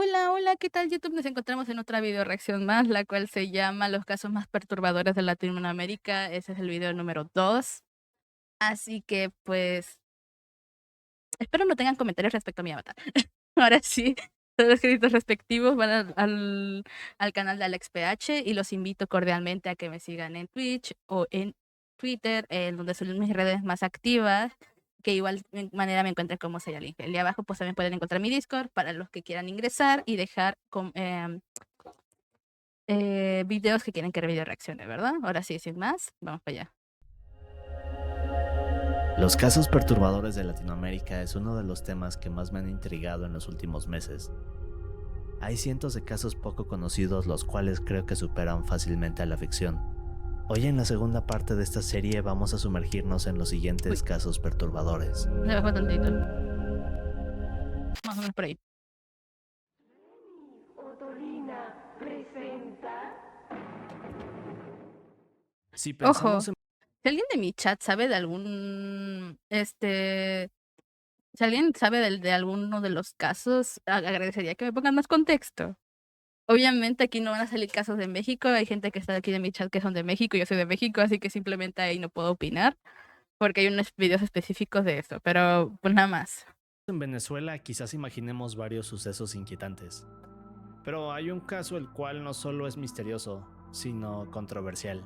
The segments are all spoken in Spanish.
Hola, hola, ¿qué tal YouTube? Nos encontramos en otra video reacción más, la cual se llama Los casos más perturbadores de Latinoamérica. Ese es el video número 2. Así que, pues, espero no tengan comentarios respecto a mi avatar. Ahora sí, todos los créditos respectivos van al canal de AlexPH y los invito cordialmente a que me sigan en Twitch o en Twitter, en donde son mis redes más activas, que igual manera me encuentran como Sayalingel. Y abajo pues también pueden encontrar mi Discord para los que quieran ingresar y dejar videos que quieren que video reaccione, ¿verdad? Ahora sí, sin más, vamos para allá. Los casos perturbadores de Latinoamérica es uno de los temas que más me han intrigado en los últimos meses. Hay cientos de casos poco conocidos los cuales creo que superan fácilmente a la ficción. Hoy en la segunda parte de esta serie vamos a sumergirnos en los Uy, siguientes casos perturbadores. le bajo tantito. Más o menos por ahí. Otolina presenta. Si Ojo, pensamos en... si alguien de mi chat sabe de si alguien sabe de alguno de los casos, agradecería que me pongan más contexto. Obviamente aquí no van a salir casos de México, hay gente que está aquí de mi chat que son de México, yo soy de México, así que simplemente ahí no puedo opinar, porque hay unos videos específicos de eso, pero pues nada más. en Venezuela, quizás imaginemos varios sucesos inquietantes. Pero hay un caso el cual no solo es misterioso, sino controversial.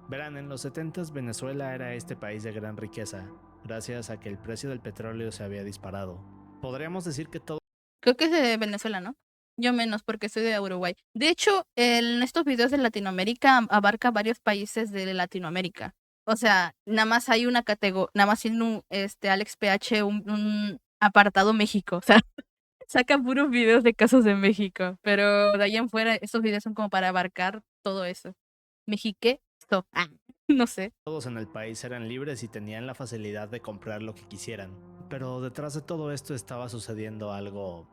Verán, en los 70s Venezuela era este país de gran riqueza, gracias a que el precio del petróleo se había disparado. Podríamos decir que todo Creo que es de Venezuela, ¿no? Yo menos, porque soy de Uruguay. De hecho, en estos videos de Latinoamérica abarca varios países de Latinoamérica. O sea, nada más hay una categoría, nada más tiene Alex PH un apartado México. O sea, saca puros videos de casos de México. Pero de ahí en fuera, estos videos son como para abarcar todo eso. Mexique, no sé. todos en el país eran libres y tenían la facilidad de comprar lo que quisieran. Pero detrás de todo esto estaba sucediendo algo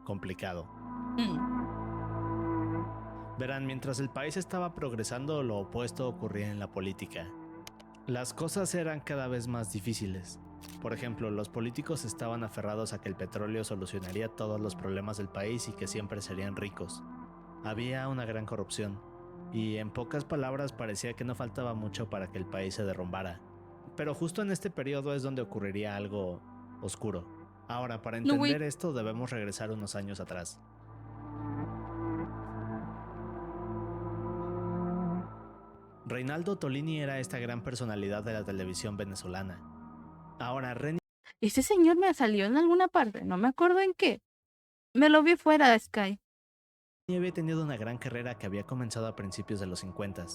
complicado. Mm. Verán, mientras el país estaba progresando, lo opuesto ocurría en la política. Las cosas eran cada vez más difíciles. Por ejemplo, los políticos estaban aferrados a que el petróleo solucionaría todos los problemas del país y que siempre serían ricos. Había una gran corrupción, y en pocas palabras parecía que no faltaba mucho para que el país se derrumbara. Pero justo en este periodo es donde ocurriría algo oscuro. Ahora, para No, güey. entender esto debemos regresar unos años atrás. Reinaldo Tolini era esta gran personalidad de la televisión venezolana. Ahora, Reni Ese señor me salió en alguna parte, no me acuerdo en qué. Me lo vi fuera de Sky. había tenido una gran carrera que había comenzado a principios de los 50.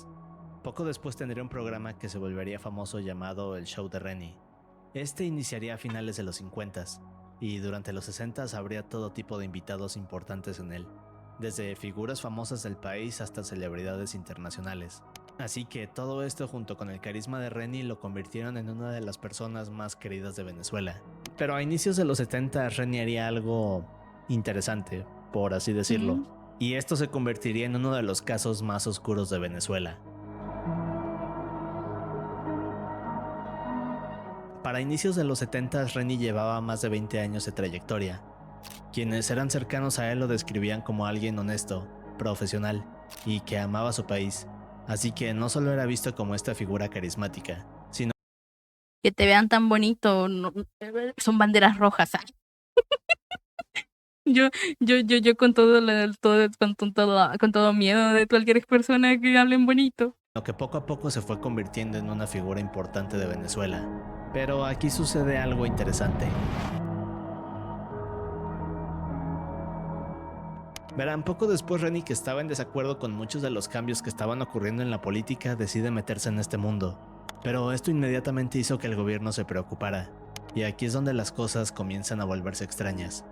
Poco después tendría un programa que se volvería famoso llamado El Show de Reni. Este iniciaría a finales de los 50 y durante los 60 habría todo tipo de invitados importantes en él, desde figuras famosas del país hasta celebridades internacionales. Así que todo esto junto con el carisma de Reni lo convirtieron en una de las personas más queridas de Venezuela. Pero a inicios de los 70 Reni haría algo interesante, por así decirlo, y esto se convertiría en uno de los casos más oscuros de Venezuela. Para inicios de los 70, Reni llevaba más de 20 años de trayectoria. Quienes eran cercanos a él lo describían como alguien honesto, profesional y que amaba su país. Así que no solo era visto como esta figura carismática, sino Que te vean tan bonito, son banderas rojas. Yo, yo con con todo miedo de cualquier persona que hablen bonito. que poco a poco se fue convirtiendo en una figura importante de Venezuela. Pero aquí sucede algo interesante. Verán, poco después Reni, que estaba en desacuerdo con muchos de los cambios que estaban ocurriendo en la política, decide meterse en este mundo. Pero esto inmediatamente hizo que el gobierno se preocupara, y aquí es donde las cosas comienzan a volverse extrañas.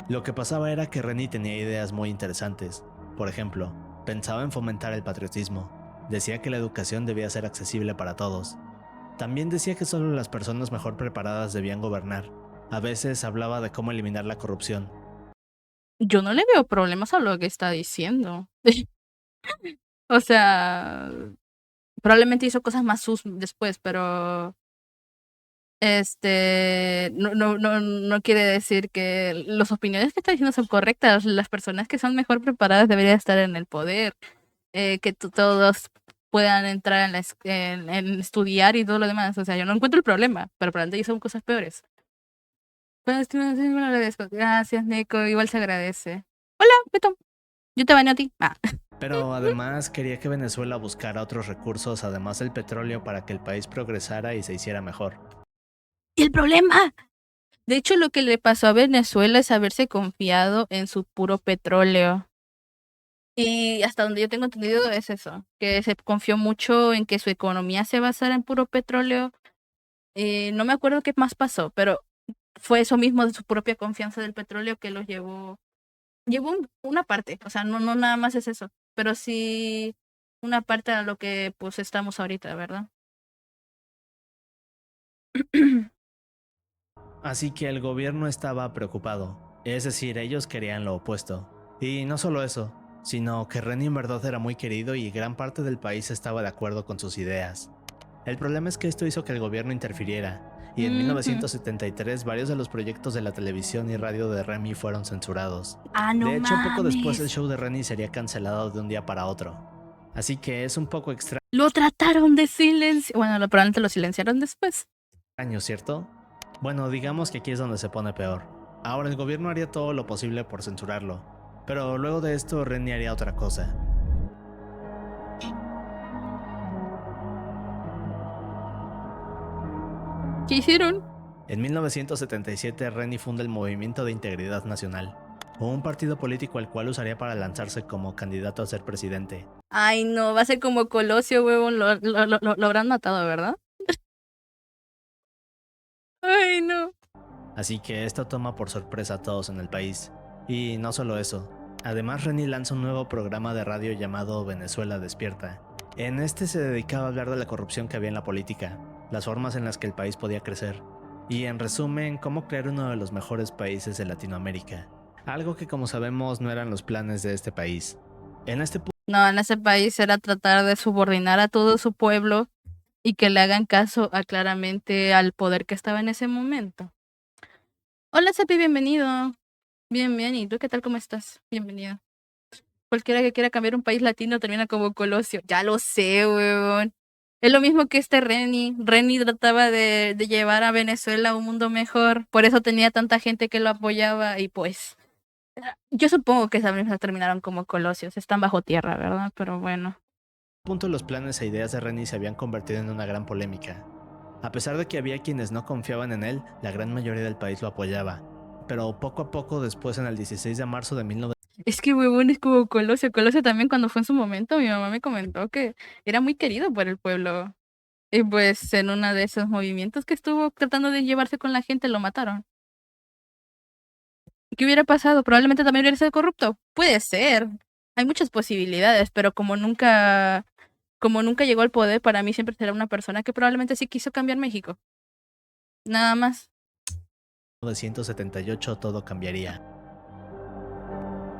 Lo que pasaba era que Reni tenía ideas muy interesantes. Por ejemplo, pensaba en fomentar el patriotismo, decía que la educación debía ser accesible para todos. También decía que solo las personas mejor preparadas debían gobernar. A veces hablaba de cómo eliminar la corrupción. Yo no le veo problemas a lo que está diciendo. O sea, probablemente hizo cosas más sus después, pero No quiere decir que las opiniones que está diciendo son correctas. Las personas que son mejor preparadas deberían estar en el poder. Que todos puedan entrar en estudiar y todo lo demás. O sea, yo no encuentro el problema, pero probablemente son cosas peores. Pues, sí, me lo agradezco. Gracias, Nico. Igual se agradece. Hola, Beto. Yo te baño a ti. Pero además quería que Venezuela buscara otros recursos además del petróleo para que el país progresara y se hiciera mejor. ¿Y el problema? De hecho, lo que le pasó a Venezuela es haberse confiado en su puro petróleo. Y hasta donde yo tengo entendido es eso, que se confió mucho en que su economía se basara en puro petróleo. No me acuerdo qué más pasó, pero fue eso mismo de su propia confianza del petróleo que los llevó una parte, o sea, no nada más es eso, pero sí una parte a lo que pues estamos ahorita, ¿verdad? Así que el gobierno estaba preocupado, es decir, ellos querían lo opuesto. Y no solo eso, sino que Renny en verdad era muy querido y gran parte del país estaba de acuerdo con sus ideas. El problema es que esto hizo que el gobierno interfiriera, y en 1973 varios de los proyectos de la televisión y radio de Remy fueron censurados. No De hecho, poco después el mames. show de Renny sería cancelado de un día para otro. Así que es un poco extraño, Lo trataron de silencio. Bueno, probablemente lo silenciaron después. ¿cierto? Bueno, digamos que aquí es donde se pone peor. Ahora el gobierno haría todo lo posible por censurarlo, pero luego de esto Renny haría otra cosa. ¿Qué hicieron? En 1977 Renny funda el Movimiento de Integridad Nacional, un partido político al cual usaría para lanzarse como candidato a ser presidente. Ay, no, va a ser como Colosio, huevón. Lo habrán matado, ¿verdad? Ay, no. Así que esto toma por sorpresa a todos en el país. Y no solo eso, además Renny lanza un nuevo programa de radio llamado Venezuela Despierta. En este se dedicaba a hablar de la corrupción que había en la política, las formas en las que el país podía crecer, y en resumen, cómo crear uno de los mejores países de Latinoamérica. Algo que como sabemos no eran los planes de este país. En ese país era tratar de subordinar a todo su pueblo y que le hagan caso claramente al poder que estaba en ese momento. Hola, Cepi, bienvenido. Bien, ¿y tú qué tal? ¿Cómo estás? Bienvenido. Cualquiera que quiera cambiar un país latino termina como Colosio. Ya lo sé, weón. Es lo mismo que Renny. Renny trataba de llevar a Venezuela a un mundo mejor. Por eso tenía tanta gente que lo apoyaba y pues... Yo supongo que esas mismas terminaron como Colosios. Están bajo tierra, ¿verdad? Pero bueno. punto los planes e ideas de Renny se habían convertido en una gran polémica. A pesar de que había quienes no confiaban en él, la gran mayoría del país lo apoyaba. Pero poco a poco después, en el 16 de marzo de 1900, Es que huevón es como Colosio. Colosio también cuando fue en su momento, mi mamá me comentó que era muy querido por el pueblo. Y pues en uno de esos movimientos que estuvo tratando de llevarse con la gente, lo mataron. ¿Qué hubiera pasado? Probablemente también hubiera sido corrupto. Puede ser. Hay muchas posibilidades, pero como nunca llegó al poder, para mí siempre será una persona que probablemente sí quiso cambiar México. Nada más. 1978 todo cambiaría.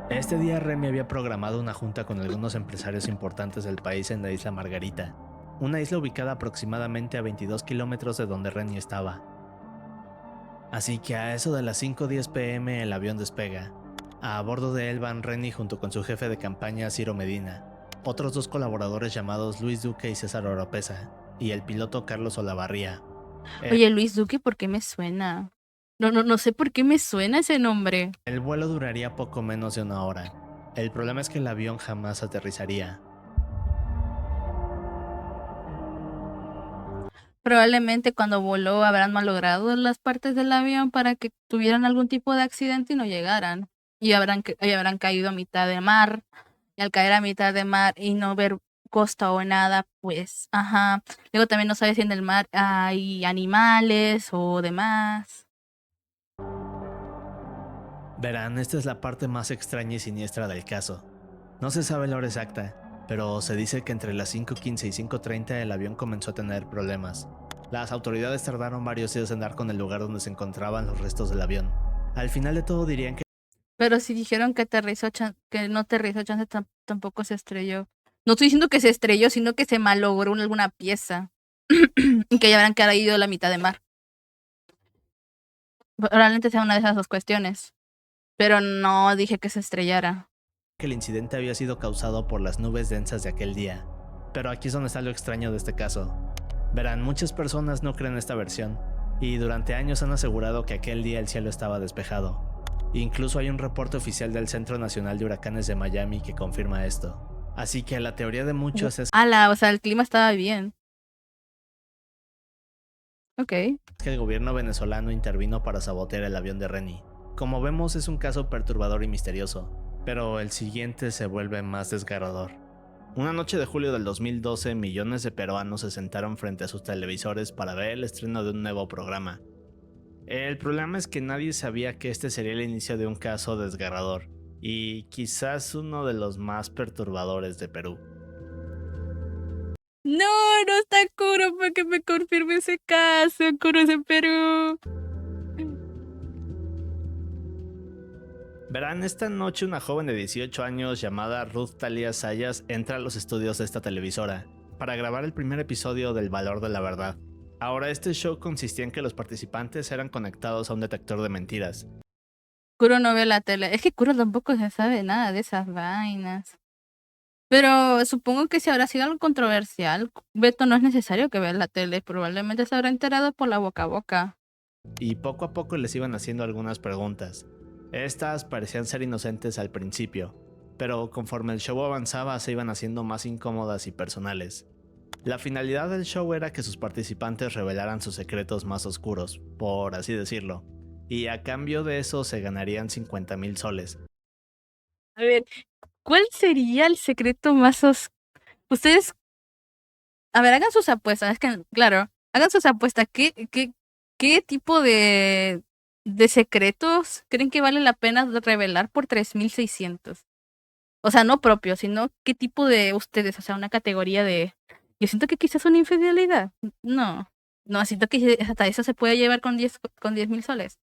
Este día Remy había programado una junta con algunos empresarios importantes del país en la isla Margarita, una isla ubicada aproximadamente a 22 kilómetros de donde Renny estaba. Así que a eso de las 5:10 pm el avión despega. A bordo de él van Renny junto con su jefe de campaña Ciro Medina, otros dos colaboradores llamados Luis Duque y César Oropesa, y el piloto Carlos Olavarría. Oye, Luis Duque, ¿por qué me suena? No sé por qué me suena ese nombre. El vuelo duraría poco menos de una hora. El problema es que el avión jamás aterrizaría. Probablemente cuando voló habrán malogrado las partes del avión para que tuvieran algún tipo de accidente y no llegaran. Y habrán caído a mitad de mar. Y al caer a mitad de mar y no ver costa o nada, pues, ajá. Luego también no sabes si en el mar hay animales o demás. Verán, esta es la parte más extraña y siniestra del caso. No se sabe la hora exacta, pero se dice que entre las 5:15 y 5:30 el avión comenzó a tener problemas. Las autoridades tardaron varios días en dar con el lugar donde se encontraban los restos del avión. Al final de todo dirían que Pero si dijeron que que no aterrizó, chance tampoco se estrelló. No estoy diciendo que se estrelló, sino que se malogró alguna pieza. Y que ya habrán caído la mitad de mar. Probablemente sea una de esas dos cuestiones. Pero no dije que se estrellara. Que el incidente había sido causado por las nubes densas de aquel día. Pero aquí es donde está lo extraño de este caso. Verán, muchas personas no creen esta versión, y durante años han asegurado que aquel día el cielo estaba despejado. Incluso hay un reporte oficial del Centro Nacional de Huracanes de Miami que confirma esto. Así que la teoría de muchos es O sea, el clima estaba bien. Ok. que el gobierno venezolano intervino para sabotear el avión de Reni. Como vemos, es un caso perturbador y misterioso, pero el siguiente se vuelve más desgarrador. Una noche de julio del 2012, millones de peruanos se sentaron frente a sus televisores para ver el estreno de un nuevo programa. El problema es que nadie sabía que este sería el inicio de un caso desgarrador, y quizás uno de los más perturbadores de Perú. No está Kuro para que me confirme ese caso. Kuro es en Perú. Verán, esta noche una joven de 18 años llamada Ruth Talia Sayas entra a los estudios de esta televisora para grabar el primer episodio del Valor de la Verdad. Ahora, este show consistía en que los participantes eran conectados a un detector de mentiras. Kuro no ve la tele. Es que Kuro tampoco se sabe nada de esas vainas. Pero supongo que si habrá sido algo controversial, Beto no es necesario que vea la tele. Probablemente se habrá enterado por la boca a boca. Y poco a poco les iban haciendo algunas preguntas. Estas parecían ser inocentes al principio, pero conforme el show avanzaba se iban haciendo más incómodas y personales. La finalidad del show era que sus participantes revelaran sus secretos más oscuros, por así decirlo, y a cambio de eso se ganarían 50,000 soles. A ver, ¿cuál sería el secreto más Ustedes, a ver, hagan sus apuestas. Es que, claro, hagan sus apuestas. ¿Qué tipo de secretos creen que vale la pena revelar por 3,600? O sea, no propio, sino qué tipo de ustedes, o sea, una categoría de... Yo siento que quizás una infidelidad. No, no, siento que hasta eso se puede llevar con 10,000 soles.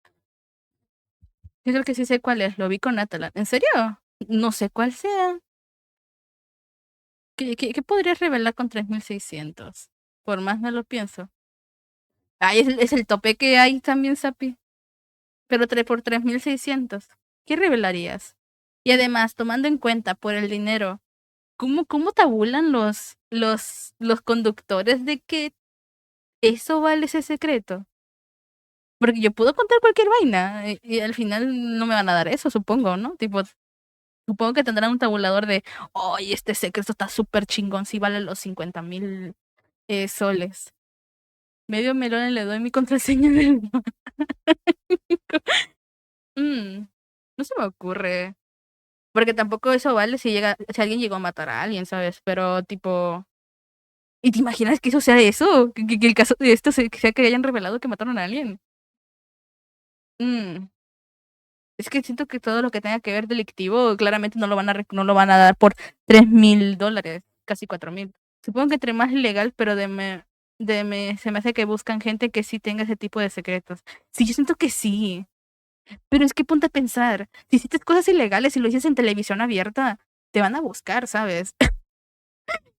Yo creo que sí sé cuál es, lo vi con Natalan. ¿En serio? No sé cuál sea. ¿Qué podrías revelar con 3,600? Por más me lo pienso. Ay, es el tope que hay también, Sapi. Pero por 3,600. ¿Qué revelarías? Y además, tomando en cuenta por el dinero, ¿cómo tabulan los conductores de que eso vale ese secreto? Porque yo puedo contar cualquier vaina y al final no me van a dar eso, supongo, ¿no? Tipo, supongo que tendrán un tabulador de, oye, este secreto está súper chingón, sí vale los 50,000 soles. Medio melón le doy mi contraseña del banco. No se me ocurre. Porque tampoco eso vale si alguien llegó a matar a alguien, ¿sabes? Pero tipo. ¿Y te imaginas que eso sea eso? Que el caso de esto sea que hayan revelado que mataron a alguien. Mm, Es que siento que todo lo que tenga que ver delictivo, claramente no lo van a dar por 3,000 dólares, casi 4,000. Supongo que entre más legal, pero se me hace que buscan gente que sí tenga ese tipo de secretos. Sí, yo siento que sí. Pero es que ponte a pensar, si hiciste cosas ilegales y lo dices en televisión abierta, te van a buscar, ¿sabes?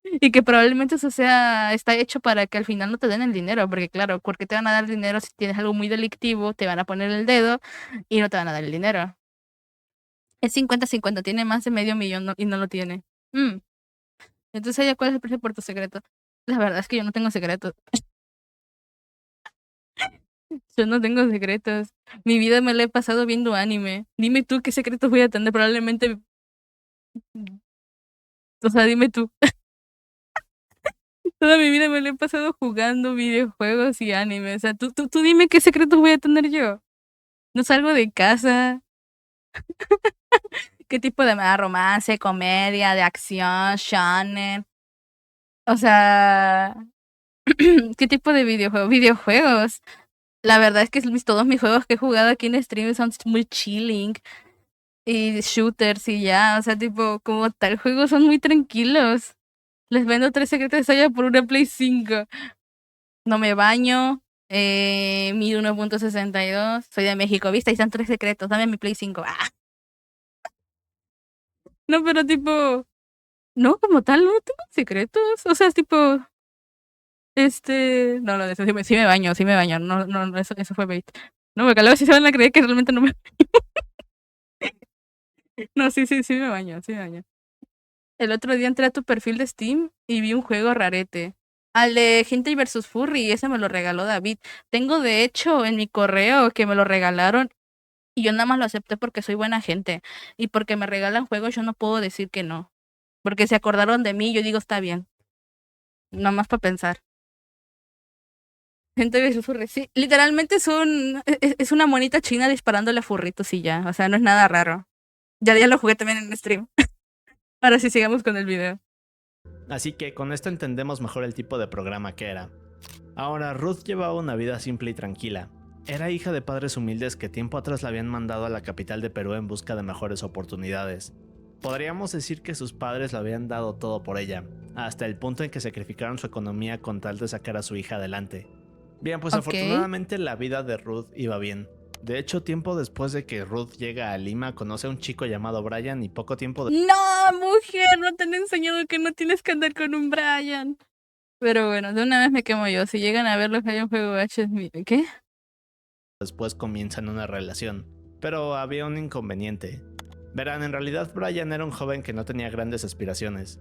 Y que probablemente eso está hecho para que al final no te den el dinero, porque claro, ¿por qué te van a dar dinero si tienes algo muy delictivo? Te van a poner el dedo y no te van a dar el dinero. Es 50-50, tiene más de medio millón y no lo tiene. Entonces, ¿ya cuál es el precio por tu secreto? La verdad es que yo no tengo secretos. Yo no tengo secretos. Mi vida me la he pasado viendo anime. Dime tú qué secretos voy a tener. Probablemente. O sea, dime tú. Toda mi vida me la he pasado jugando videojuegos y anime. O sea, tú dime qué secretos voy a tener yo. No salgo de casa. ¿Qué tipo de romance, comedia, de acción, shonen? O sea, ¿qué tipo de videojuegos? Videojuegos. La verdad es que todos mis juegos que he jugado aquí en stream son muy chilling. Y shooters y ya. O sea, tipo, como tal, juegos son muy tranquilos. Les vendo 3 secretos de Saya por una Play 5. No me baño. Mido 1,62. Soy de México, ¿viste? Ahí están 3 secretos. Dame mi Play 5. ¡Ah! No, pero tipo. No, como tal, no tengo secretos. O sea, es tipo. No, lo de eso sí me baño, sí me baño. No, eso fue bait. No, porque luego sí se van a creer que realmente no me... No, sí me baño, sí me baño. El otro día entré a tu perfil de Steam y vi un juego rarete. Al de Hentai vs Furry, ese me lo regaló David. Tengo de hecho en mi correo que me lo regalaron y yo nada más lo acepté porque soy buena gente. Y porque me regalan juegos yo no puedo decir que no. Porque se acordaron de mí, yo digo está bien. Nada más para pensar. Hentai vs Furry, sí. Literalmente es una monita china disparándole a furritos y ya. O sea, no es nada raro. Ya lo jugué también en stream. Ahora sí, sigamos con el video. Así que con esto entendemos mejor el tipo de programa que era. Ahora, Ruth llevaba una vida simple y tranquila. Era hija de padres humildes que tiempo atrás la habían mandado a la capital de Perú en busca de mejores oportunidades. Podríamos decir que sus padres le habían dado todo por ella, hasta el punto en que sacrificaron su economía con tal de sacar a su hija adelante. Bien, pues Ok. afortunadamente la vida de Ruth iba bien. De hecho, tiempo después de que Ruth llega a Lima, conoce a un chico llamado Brian y poco tiempo No, mujer, no te han enseñado que no tienes que andar con un Brian. Pero bueno, de una vez me quemo yo. Si llegan a ver lo que hay un juego H es mi... ¿Qué? después comienzan una relación. Pero había un inconveniente. Verán, en realidad Brian era un joven que no tenía grandes aspiraciones.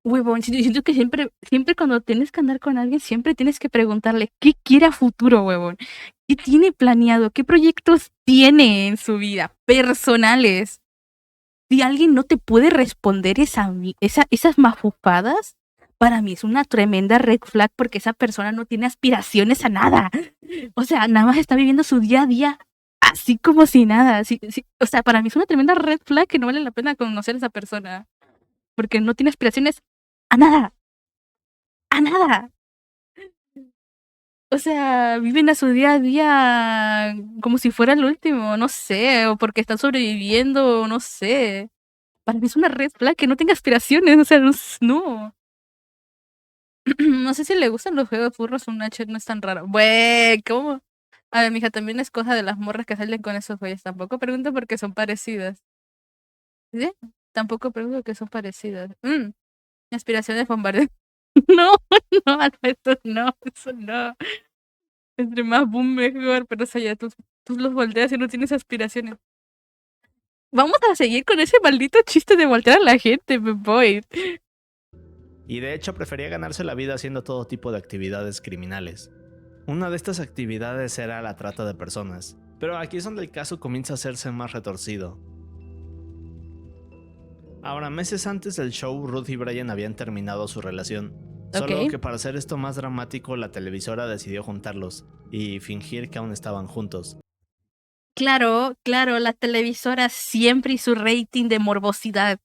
Huevón, siento que siempre cuando tienes que andar con alguien, siempre tienes que preguntarle qué quiere a futuro, huevón. ¿Qué tiene planeado? ¿Qué proyectos tiene en su vida? Personales. Si alguien no te puede responder esas mafufadas, para mí es una tremenda red flag porque esa persona no tiene aspiraciones a nada. O sea, nada más está viviendo su día a día así como si nada. O sea, para mí es una tremenda red flag que no vale la pena conocer a esa persona. Porque no tiene aspiraciones a nada. A nada. O sea, viven a su día a día como si fuera el último, no sé, o porque están sobreviviendo, no sé. Para mí es una red flag que no tenga aspiraciones, o sea, no. No sé si le gustan los juegos furros, un H no es tan raro. Güey, ¿cómo? A ver, mija, también es cosa de las morras que salen con esos güeyes. Tampoco pregunto porque son parecidas. ¿Sí? Tampoco pregunto porque son parecidas. Aspiraciones bombardeo. No, no, Alberto, no, eso no. Entre más boom mejor, pero o sea, ya tú los volteas y no tienes aspiraciones. Vamos a seguir con ese maldito chiste de voltear a la gente, me voy. Y de hecho prefería ganarse la vida haciendo todo tipo de actividades criminales. Una de estas actividades era la trata de personas, pero aquí es donde el caso comienza a hacerse más retorcido. Ahora, meses antes del show, Ruth y Brian habían terminado su relación, solo Ok. que para hacer esto más dramático, la televisora decidió juntarlos y fingir que aún estaban juntos. Claro, la televisora siempre y su rating de morbosidad.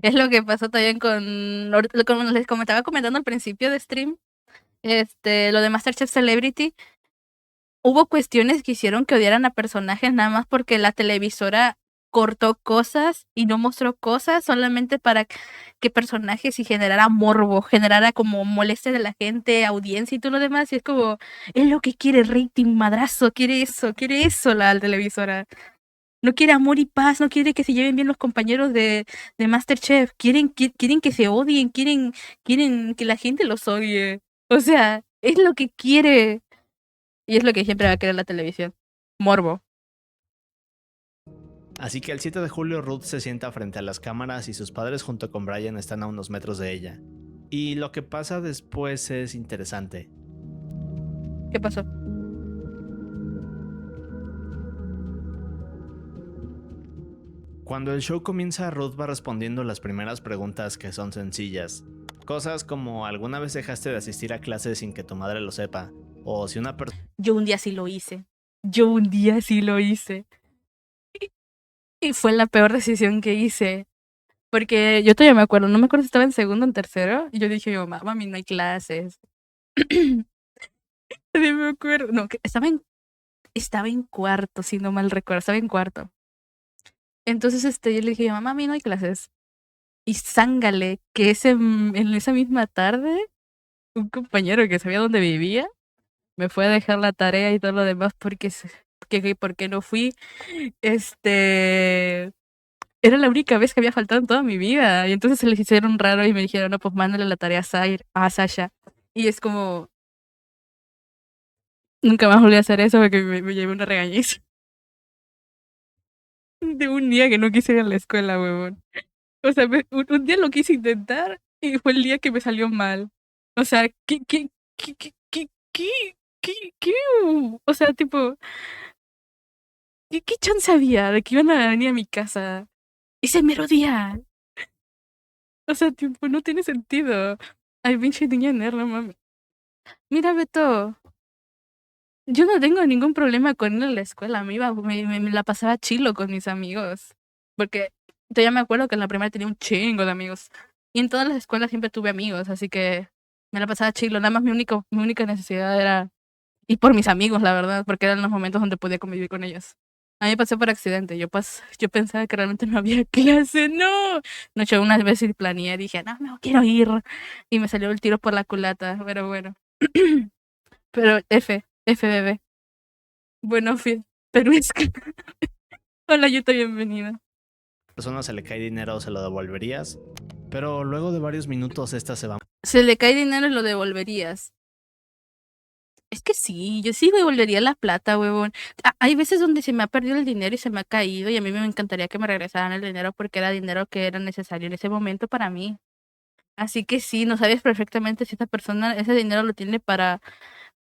Es lo que pasó también como les comentaba comentando al principio de stream, lo de MasterChef Celebrity. Hubo cuestiones que hicieron que odiaran a personajes nada más porque la televisora cortó cosas y no mostró cosas solamente para que personajes y generara morbo, generara como molestia de la gente, audiencia y todo lo demás. Y es como, es lo que quiere rating, madrazo, quiere eso la televisora. No quiere amor y paz, no quiere que se lleven bien los compañeros de MasterChef. Quieren que se odien, quieren que la gente los odie. O sea, es lo que quiere. Y es lo que siempre va a querer la televisión. Morbo. Así que el 7 de julio Ruth se sienta frente a las cámaras y sus padres junto con Brian están a unos metros de ella. Y lo que pasa después es interesante. ¿Qué pasó? Cuando el show comienza, Ruth va respondiendo las primeras preguntas que son sencillas. Cosas como ¿alguna vez dejaste de asistir a clases sin que tu madre lo sepa? O si una persona... Yo un día sí lo hice. Yo un día sí lo hice. Y fue la peor decisión que hice. Porque yo todavía me acuerdo, no me acuerdo si estaba en segundo o en tercero. Y yo dije, yo, mami, no hay clases. Sí me acuerdo. No, que estaba en cuarto, si no mal recuerdo, estaba en cuarto. Entonces, yo le dije, mamá, a mí no hay clases. Y zángale, que en esa misma tarde, un compañero que sabía dónde vivía, me fue a dejar la tarea y todo lo demás porque no fui. Era la única vez que había faltado en toda mi vida. Y entonces se les hicieron raro y me dijeron, no, pues mándale la tarea a Sasha. Y es como, Nunca más volví a hacer eso porque me llevé una regañiza. De un día que no quise ir a la escuela, huevón. O sea, un día lo quise intentar y fue el día que me salió mal. O sea, ¿qué? O sea, tipo, ¿qué chance había de que iban a venir a mi casa ese mero día? O sea, tipo, no tiene sentido. Ay, pinche niña nerd, no mames. Mira, Beto, yo no tengo ningún problema con ir a la escuela. Me la pasaba chilo con mis amigos. Porque todavía me acuerdo que en la primaria tenía un chingo de amigos. Y en todas las escuelas siempre tuve amigos, así que me la pasaba chilo. Nada más mi única necesidad era ir por mis amigos, la verdad, porque eran los momentos donde podía convivir con ellos. A mí me pasó por accidente. Yo pensaba que realmente no había clase. ¡No! No, yo unas veces planeé, dije, no quiero ir. Y me salió el tiro por la culata, pero bueno. Pero FBB. Bueno, pero es que... Hola, Yuta, bienvenida. Persona se le cae dinero, ¿se lo devolverías? Pero luego de varios minutos esta se va. Se le cae dinero y lo devolverías. Es que sí, yo sí devolvería la plata, huevón. Hay veces donde se me ha perdido el dinero y se me ha caído y a mí me encantaría que me regresaran el dinero porque era dinero que era necesario en ese momento para mí. Así que sí, no sabes perfectamente si esta persona ese dinero lo tiene para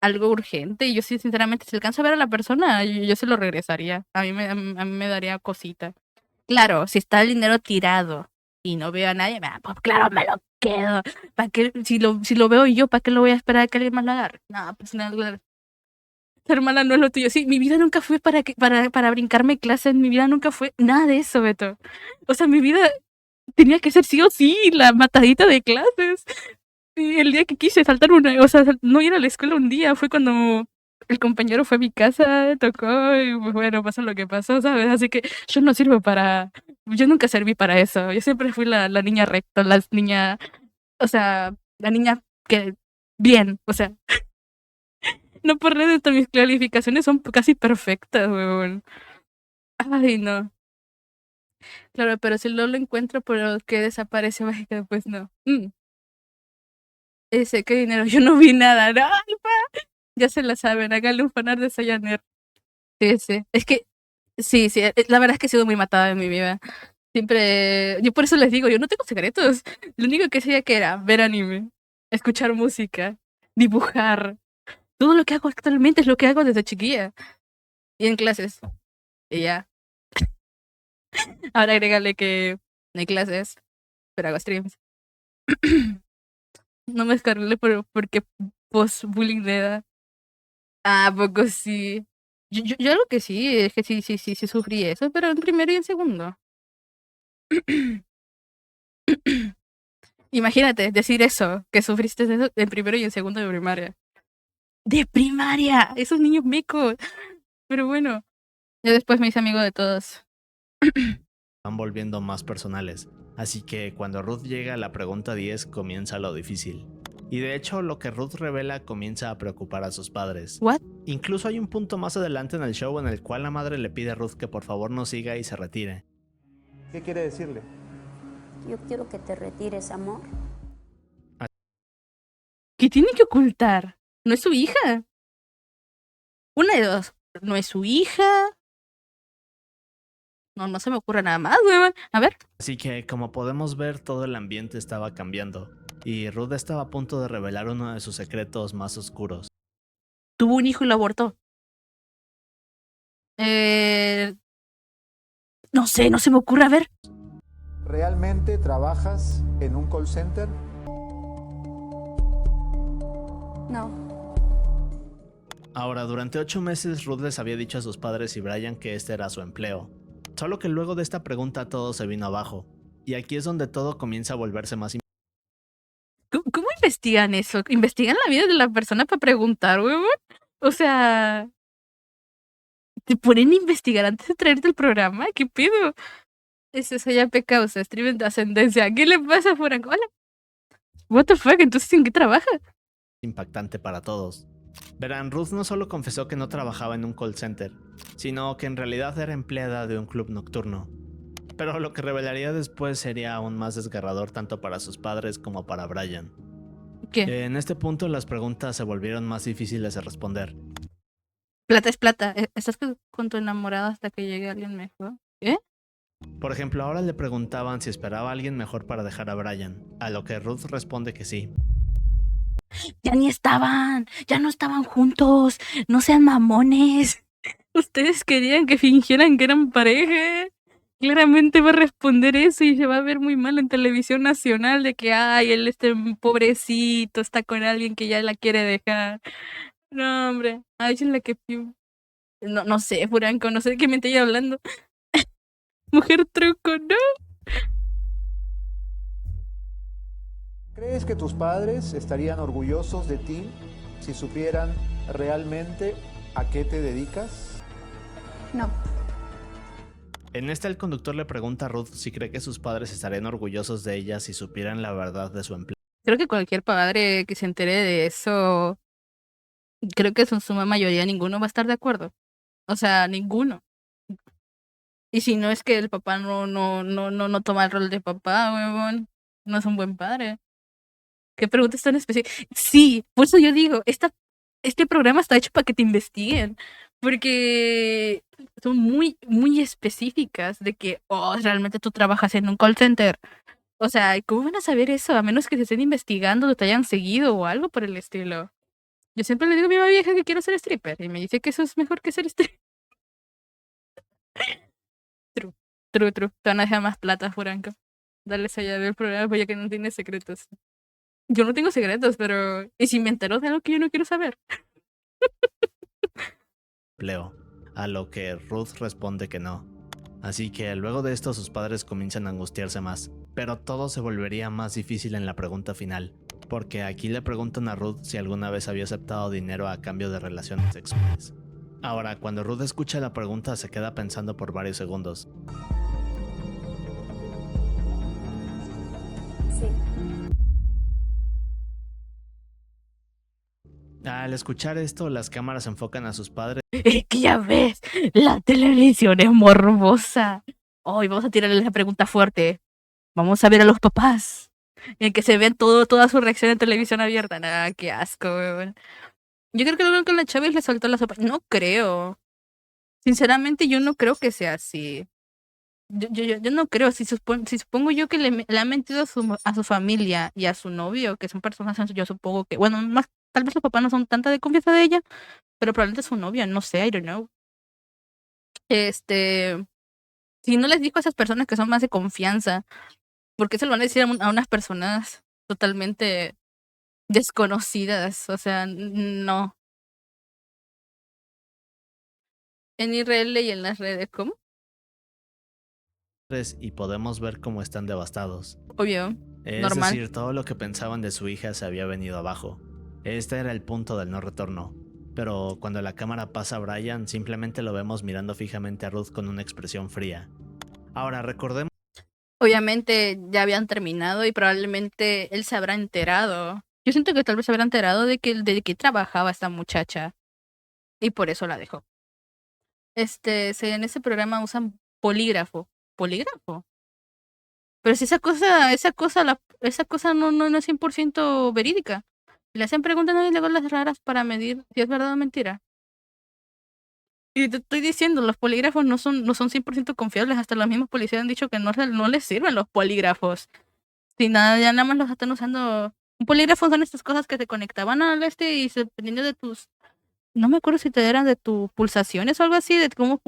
algo urgente. Y yo sí, sinceramente, si alcanzo a ver a la persona, yo se lo regresaría. A mí me daría cosita. Claro, si está el dinero tirado y no veo a nadie, pues claro, me lo quedo. ¿Para qué? Si lo veo yo, ¿para qué lo voy a esperar a que alguien más lo agarre? No, pues no, hermana, no es lo tuyo. Sí, mi vida nunca fue para brincarme clases, mi vida nunca fue nada de eso, Beto. O sea, mi vida tenía que ser sí o sí la matadita de clases. Y el día que quise saltar o sea, no ir a la escuela un día fue cuando el compañero fue a mi casa, tocó y pues bueno, pasó lo que pasó, ¿sabes? Así que yo no sirvo yo nunca serví para eso. Yo siempre fui la niña recta, o sea, la niña que, bien, o sea, no por nada mis calificaciones son casi perfectas, weón. Ay, no. Claro, pero si no lo encuentro, pero que desaparece mágica, pues no. Ese, ¿qué dinero? Yo no vi nada. No, ya se la saben, háganle un fanar de Sayaner. Sí, sí. Es que, sí, la verdad es que he sido muy matada en mi vida. Siempre, yo por eso les digo, yo no tengo secretos. Lo único que sabía que era ver anime, escuchar música, dibujar. Todo lo que hago actualmente es lo que hago desde chiquilla. Y en clases. Y ya. Ahora agrégale que no hay clases, pero hago streams. No me descargué porque post-bullying de edad. Ah, poco sí. Yo algo que sí, es que sí sufrí eso, pero en primero y en segundo. Imagínate decir eso, que sufriste eso en primero y en segundo de primaria. ¡De primaria! Esos niños mecos. Pero bueno, yo después me hice amigo de todos. Van volviendo más personales. Así que cuando Ruth llega a la pregunta 10 comienza lo difícil. Y de hecho lo que Ruth revela comienza a preocupar a sus padres. ¿What? Incluso hay un punto más adelante en el show en el cual la madre le pide a Ruth que por favor no siga y se retire. ¿Qué quiere decirle? Yo quiero que te retires, amor. ¿Qué tiene que ocultar? ¿No es su hija? Una de dos. ¿No es su hija? No se me ocurre nada más, weón. A ver. Así que como podemos ver todo el ambiente estaba cambiando. Y Ruth estaba a punto de revelar uno de sus secretos más oscuros. Tuvo un hijo y lo abortó. No sé, no se me ocurre. A ver. ¿Realmente trabajas en un call center? No. Ahora, durante 8 meses Ruth les había dicho a sus padres y Brian que este era su empleo. Solo que luego de esta pregunta todo se vino abajo. Y aquí es donde todo comienza a volverse más ¿Cómo investigan eso? ¿Investigan la vida de la persona para preguntar, weón? O sea, ¿te ponen a investigar antes de traerte el programa? ¿Qué pedo? Es eso ya pecado, o sea, streamer de ascendencia. ¿Qué le pasa por acá? Hola. What the fuck, entonces ¿en qué trabaja? impactante para todos. Verán, Ruth no solo confesó que no trabajaba en un call center, sino que en realidad era empleada de un club nocturno. Pero lo que revelaría después sería aún más desgarrador tanto para sus padres como para Brian. ¿Qué? En este punto las preguntas se volvieron más difíciles de responder. Plata es plata. Estás con tu enamorada hasta que llegue alguien mejor. ¿Eh? Por ejemplo, ahora le preguntaban si esperaba a alguien mejor para dejar a Brian, a lo que Ruth responde que sí. Ya ni estaban, ya no estaban juntos. No sean mamones. Ustedes querían que fingieran que eran pareja. Claramente va a responder eso y se va a ver muy mal en televisión nacional de que, ay, él pobrecito, está con alguien que ya la quiere dejar. No, hombre, ay, la que... No, no sé, Furanco, no sé de qué me estoy hablando. Mujer truco, ¿no? ¿Crees que tus padres estarían orgullosos de ti si supieran realmente a qué te dedicas? No. En esta el conductor le pregunta a Ruth si cree que sus padres estarían orgullosos de ella si supieran la verdad de su empleo. Creo que cualquier padre que se entere de eso, creo que en su suma mayoría ninguno va a estar de acuerdo. O sea, ninguno. Y si no es que el papá no toma el rol de papá, huevón, no es un buen padre. ¿Qué preguntas tan específicas? Sí, por eso yo digo, este programa está hecho para que te investiguen. Porque son muy, muy específicas de que, oh, realmente tú trabajas en un call center. O sea, ¿cómo van a saber eso? A menos que se estén investigando o te hayan seguido o algo por el estilo. Yo siempre le digo a mi mamá vieja que quiero ser stripper y me dice que eso es mejor que ser stripper. True, true, true. Te van a dejar más plata, Furanco. Darles allá del programa, pues ya que no tiene secretos. Yo no tengo secretos, pero... ¿Y si me entero de algo que yo no quiero saber? A lo que Ruth responde que no. Así que luego de esto sus padres comienzan a angustiarse más, pero todo se volvería más difícil en la pregunta final, porque aquí le preguntan a Ruth si alguna vez había aceptado dinero a cambio de relaciones sexuales. Ahora, cuando Ruth escucha la pregunta se queda pensando por varios segundos. Sí. Al escuchar esto, las cámaras enfocan a sus padres Es que ya ves, la televisión es morbosa. Hoy vamos a tirarle la pregunta fuerte. Vamos a ver a los papás. En que se ven toda su reacción en televisión abierta. Nada, qué asco, weón. Yo creo que lo que la Chávez le soltó la sopa. No creo. Sinceramente, yo no creo que sea así. Yo no creo. Si supongo yo que le ha mentido a su familia y a su novio, que son personas, yo supongo que, bueno, más, tal vez los papás no son tanta de confianza de ella, pero probablemente su novio, no sé, I don't know. Si no les dijo a esas personas que son más de confianza, ¿por qué se lo van a decir a unas personas totalmente desconocidas? O sea, no. En IRL y en las redes, ¿cómo? y podemos ver cómo están devastados. Obvio, Es normal. decir, todo lo que pensaban de su hija se había venido abajo. Este era el punto del no retorno. Pero cuando la cámara pasa a Brian, simplemente lo vemos mirando fijamente a Ruth con una expresión fría. Ahora, recordemos Obviamente ya habían terminado y probablemente él se habrá enterado. Yo siento que tal vez se habrá enterado de que trabajaba esta muchacha y por eso la dejó. En ese programa usan polígrafo. ¿Polígrafo? Pero si esa cosa no es 100% verídica. Le hacen preguntas y luego las raras para medir si es verdad o mentira. Y te estoy diciendo, los polígrafos no son 100% confiables. Hasta los mismos policías han dicho que no les sirven los polígrafos. Si nada, ya nada más los están usando. Un polígrafo son estas cosas que te conectaban al y dependiendo de tus. No me acuerdo si te eran de tus pulsaciones o algo así, de cómo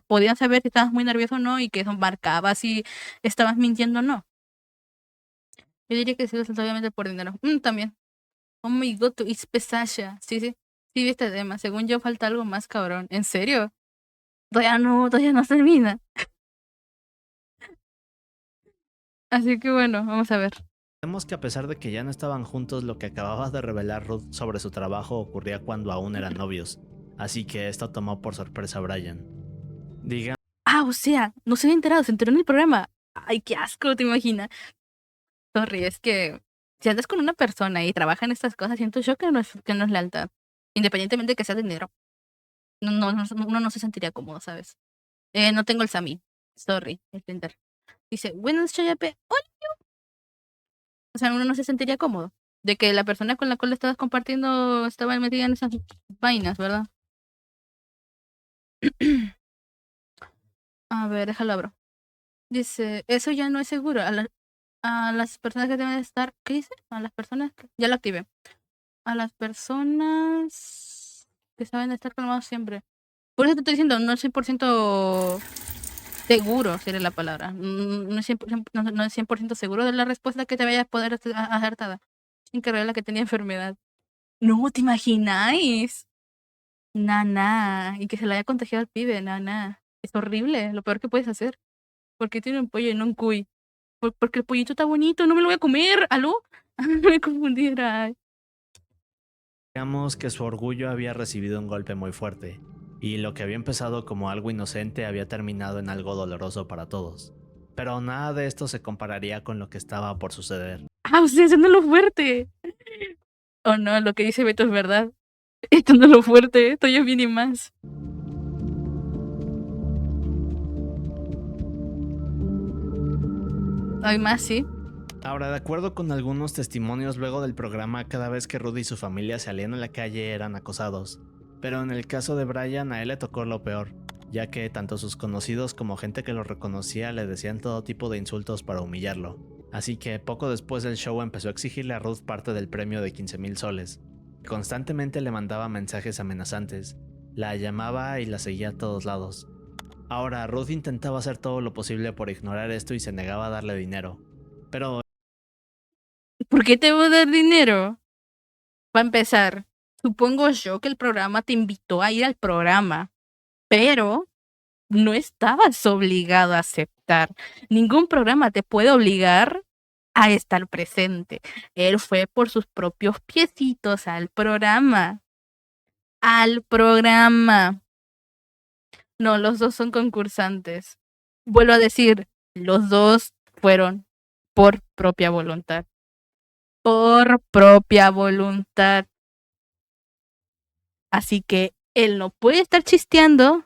podían saber si estabas muy nervioso o no, y que eso marcaba si estabas mintiendo o no. Yo diría que sí, obviamente por dinero. También. Oh my god, tu is Sasha. Sí, sí. Sí, viste tema. Según yo, falta algo más, cabrón. ¿En serio? Todavía no termina. Así que bueno, vamos a ver. que a pesar de que ya no estaban juntos, lo que acababa de revelar Ruth sobre su trabajo ocurría cuando aún eran novios. Así que esto tomó por sorpresa a Brian. Diga, O sea, no se había enterado, se enteró en el programa. Ay, qué asco, ¿te imaginas? Sorry, es que si andas con una persona y trabaja en estas cosas, siento yo que no es lealtad. Independientemente de que sea dinero. Uno no se sentiría cómodo, ¿sabes? No tengo el Sami. Sorry, el Tinder. Dice, buenas, Chayape. Hola. O sea, uno no se sentiría cómodo. De que la persona con la cual estabas compartiendo estaba metida en esas vainas, ¿verdad? A ver, déjalo abro. Dice, eso ya no es seguro. A las personas que deben estar... ¿Qué dice? A las personas que... Ya lo activé. A las personas que saben estar calmados siempre. Por eso te estoy diciendo, no es 100% seguro, sería la palabra. No es 100%, no es 100% seguro de la respuesta que te vaya a poder acertada. Increíble la que tenía enfermedad. No, ¿te imagináis? Nana. Y que se le haya contagiado al pibe, nana. Es horrible, lo peor que puedes hacer. Porque tiene un pollo y no un cuy. Porque el pollito está bonito, no me lo voy a comer. ¿Aló? No me confundiera. Digamos que su orgullo había recibido un golpe muy fuerte, y lo que había empezado como algo inocente había terminado en algo doloroso para todos. Pero nada de esto se compararía con lo que estaba por suceder. Ah, ustedes no lo fuerte. Oh no, lo que dice Beto es verdad. Esto no es lo fuerte, esto ya viene más. Hay más, sí. Ahora, de acuerdo con algunos testimonios luego del programa, cada vez que Rudy y su familia salían a la calle eran acosados. Pero en el caso de Brian, a él le tocó lo peor, ya que tanto sus conocidos como gente que lo reconocía le decían todo tipo de insultos para humillarlo. Así que poco después del show empezó a exigirle a Ruth parte del premio de 15,000 soles. Constantemente le mandaba mensajes amenazantes, la llamaba y la seguía a todos lados. Ahora, Ruth intentaba hacer todo lo posible por ignorar esto y se negaba a darle dinero. Pero ¿Por qué te voy a dar dinero? Para empezar, supongo yo que el programa te invitó a ir al programa, pero no estabas obligado a aceptar. Ningún programa te puede obligar a estar presente. Él fue por sus propios piecitos al programa. Al programa. No, los dos son concursantes. Vuelvo a decir, los dos fueron por propia voluntad. Por propia voluntad. Así que él no puede estar chisteando.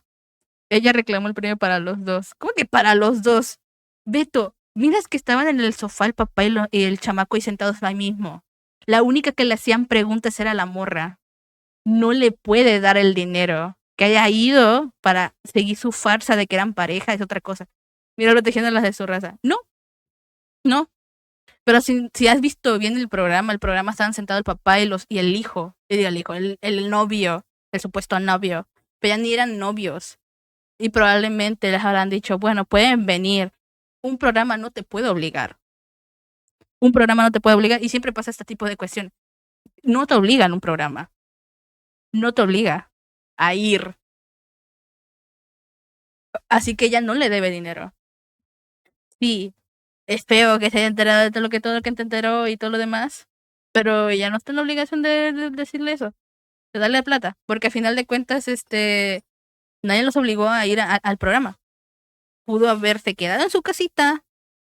Ella reclamó el premio para los dos. ¿Cómo que para los dos? Beto, miras que estaban en el sofá el papá y el chamaco ahí sentados ahí mismo. La única que le hacían preguntas era la morra. No le puede dar el dinero. Que haya ido para seguir su farsa de que eran pareja es otra cosa. Míralo tejiendo las de su raza. No, no. Pero si has visto bien el programa estaban sentados el papá y el hijo. El novio, el supuesto novio. Pero ya ni eran novios. Y probablemente les habrán dicho, bueno, pueden venir. Un programa no te puede obligar. Un programa no te puede obligar. Y siempre pasa este tipo de cuestiones. No te obligan un programa. No te obliga a ir. Así que ella no le debe dinero. Sí, es feo que se haya enterado de todo lo que te enteró y todo lo demás. Pero ella no está en la obligación de decirle eso. De darle plata. Porque al final de cuentas, nadie los obligó a ir al programa. Pudo haberse quedado en su casita,